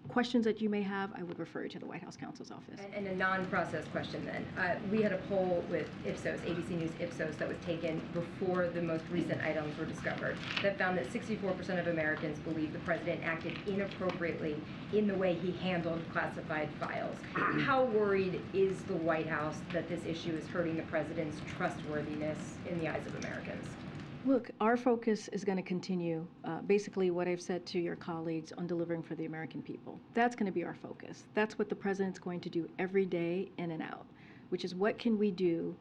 questions that you may have, I would refer you to the White House counsel's office.
And a non-process question then. We had a poll with Ipsos, ABC News Ipsos, that was taken before the most recent items were discovered that found that 64% of Americans believe the president acted inappropriately in the way he handled classified files. How worried is the White House that this issue is hurting the president's trustworthiness in the eyes of Americans?
Look, our focus is going to continue, basically what I've said to your colleagues, on delivering for the American people. That's going to be our focus. That's what the president's going to do every day in and out, which is what can we do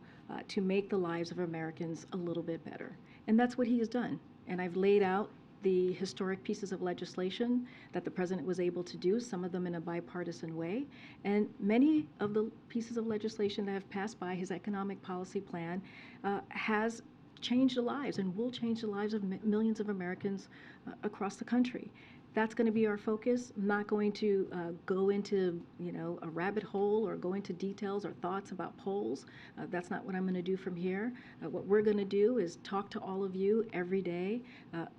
to make the lives of Americans a little bit better. And that's what he has done. And I've laid out the historic pieces of legislation that the president was able to do, some of them in a bipartisan way. And many of the pieces of legislation that have passed by his economic policy plan has change the lives and will change the lives of millions of Americans across the country. That's going to be our focus. I'm not going to go into, a rabbit hole or go into details or thoughts about polls. That's not what I'm going to do from here. What we're going to do is talk to all of you every day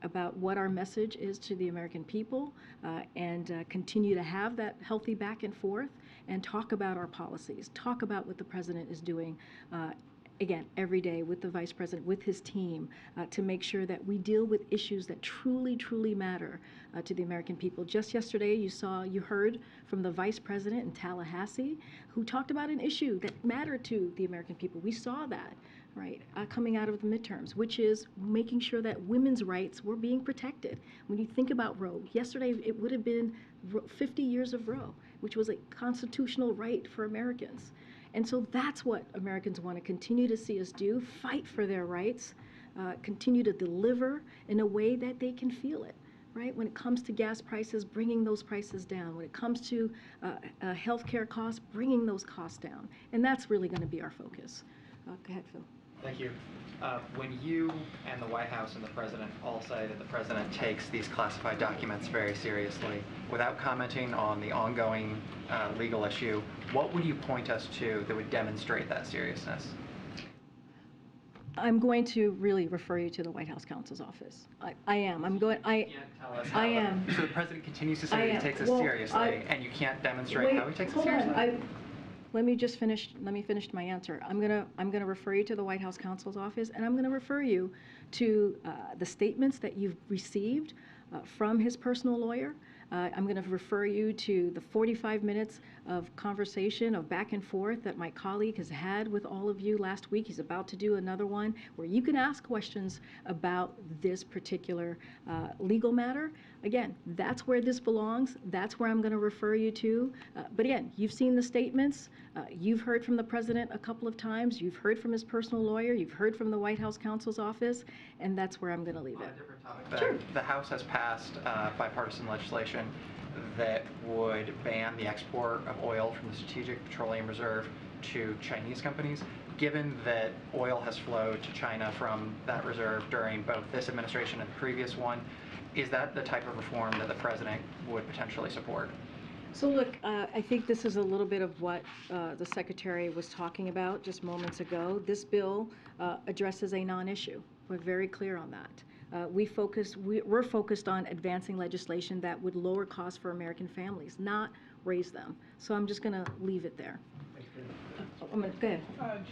about what our message is to the American people and continue to have that healthy back and forth and talk about our policies, talk about what the president is doing again, every day with the vice president, with his team, to make sure that we deal with issues that truly, truly matter to the American people. Just yesterday, you heard from the vice president in Tallahassee, who talked about an issue that mattered to the American people. We saw that, right, coming out of the midterms, which is making sure that women's rights were being protected. When you think about Roe, yesterday it would have been 50 years of Roe, which was a constitutional right for Americans. And so that's what Americans want to continue to see us do, fight for their rights, continue to deliver in a way that they can feel it, right? When it comes to gas prices, bringing those prices down. When it comes to healthcare costs, bringing those costs down. And that's really going to be our focus. Go ahead, Phil.
Thank you. When you and the White House and the President all say that the President takes these classified documents very seriously, without commenting on the ongoing legal issue, what would you point us to that would demonstrate that seriousness?
I'm going to really refer you to the White House counsel's office. I am. I'm going. I am.
So the President continues to say that he takes it seriously, and you can't demonstrate how he takes it seriously?
Let me finish my answer. I'm gonna refer you to the White House counsel's office, and I'm gonna refer you to the statements that you've received from his personal lawyer. I'm going to refer you to the 45 minutes of conversation, of back and forth that my colleague has had with all of you last week. He's about to do another one where you can ask questions about this particular legal matter. Again, that's where this belongs. That's where I'm going to refer you to. But again, you've seen the statements. You've heard from the president a couple of times. You've heard from his personal lawyer. You've heard from the White House counsel's office. And that's where I'm going to leave it.
Sure. The House has passed bipartisan legislation that would ban the export of oil from the Strategic Petroleum Reserve to Chinese companies. Given that oil has flowed to China from that reserve during both this administration and the previous one, is that the type of reform that the president would potentially support?
So look, I think this is a little bit of what the Secretary was talking about just moments ago. This bill addresses a non-issue. We're very clear on that. We're focused on advancing legislation that would lower costs for American families, not raise them. So I'm just going to leave it there. Go ahead.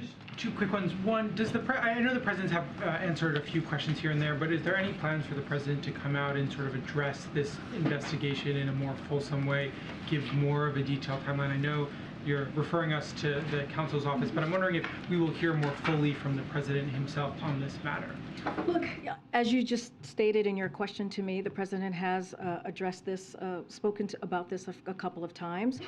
Just two quick ones. One, does I know the presidents have answered a few questions here and there, but is there any plans for the president to come out and sort of address this investigation in a more fulsome way, give more of a detailed timeline? I know you're referring us to the counsel's office, but I'm wondering if we will hear more fully from the president himself on this matter.
Look, as you just stated in your question to me, the president has addressed this, spoken about this a couple of times,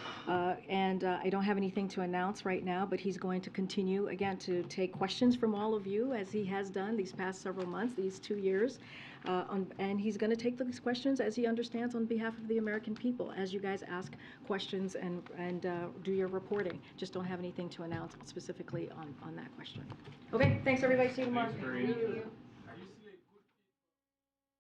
and I don't have anything to announce right now, but he's going to continue, again, to take questions from all of you, as he has done these past several months, these 2 years, and he's going to take these questions as he understands on behalf of the American people, as you guys ask questions and do your reporting. Just don't have anything to announce specifically on that question. Okay, thanks everybody, see you tomorrow.
Thanks, Karine.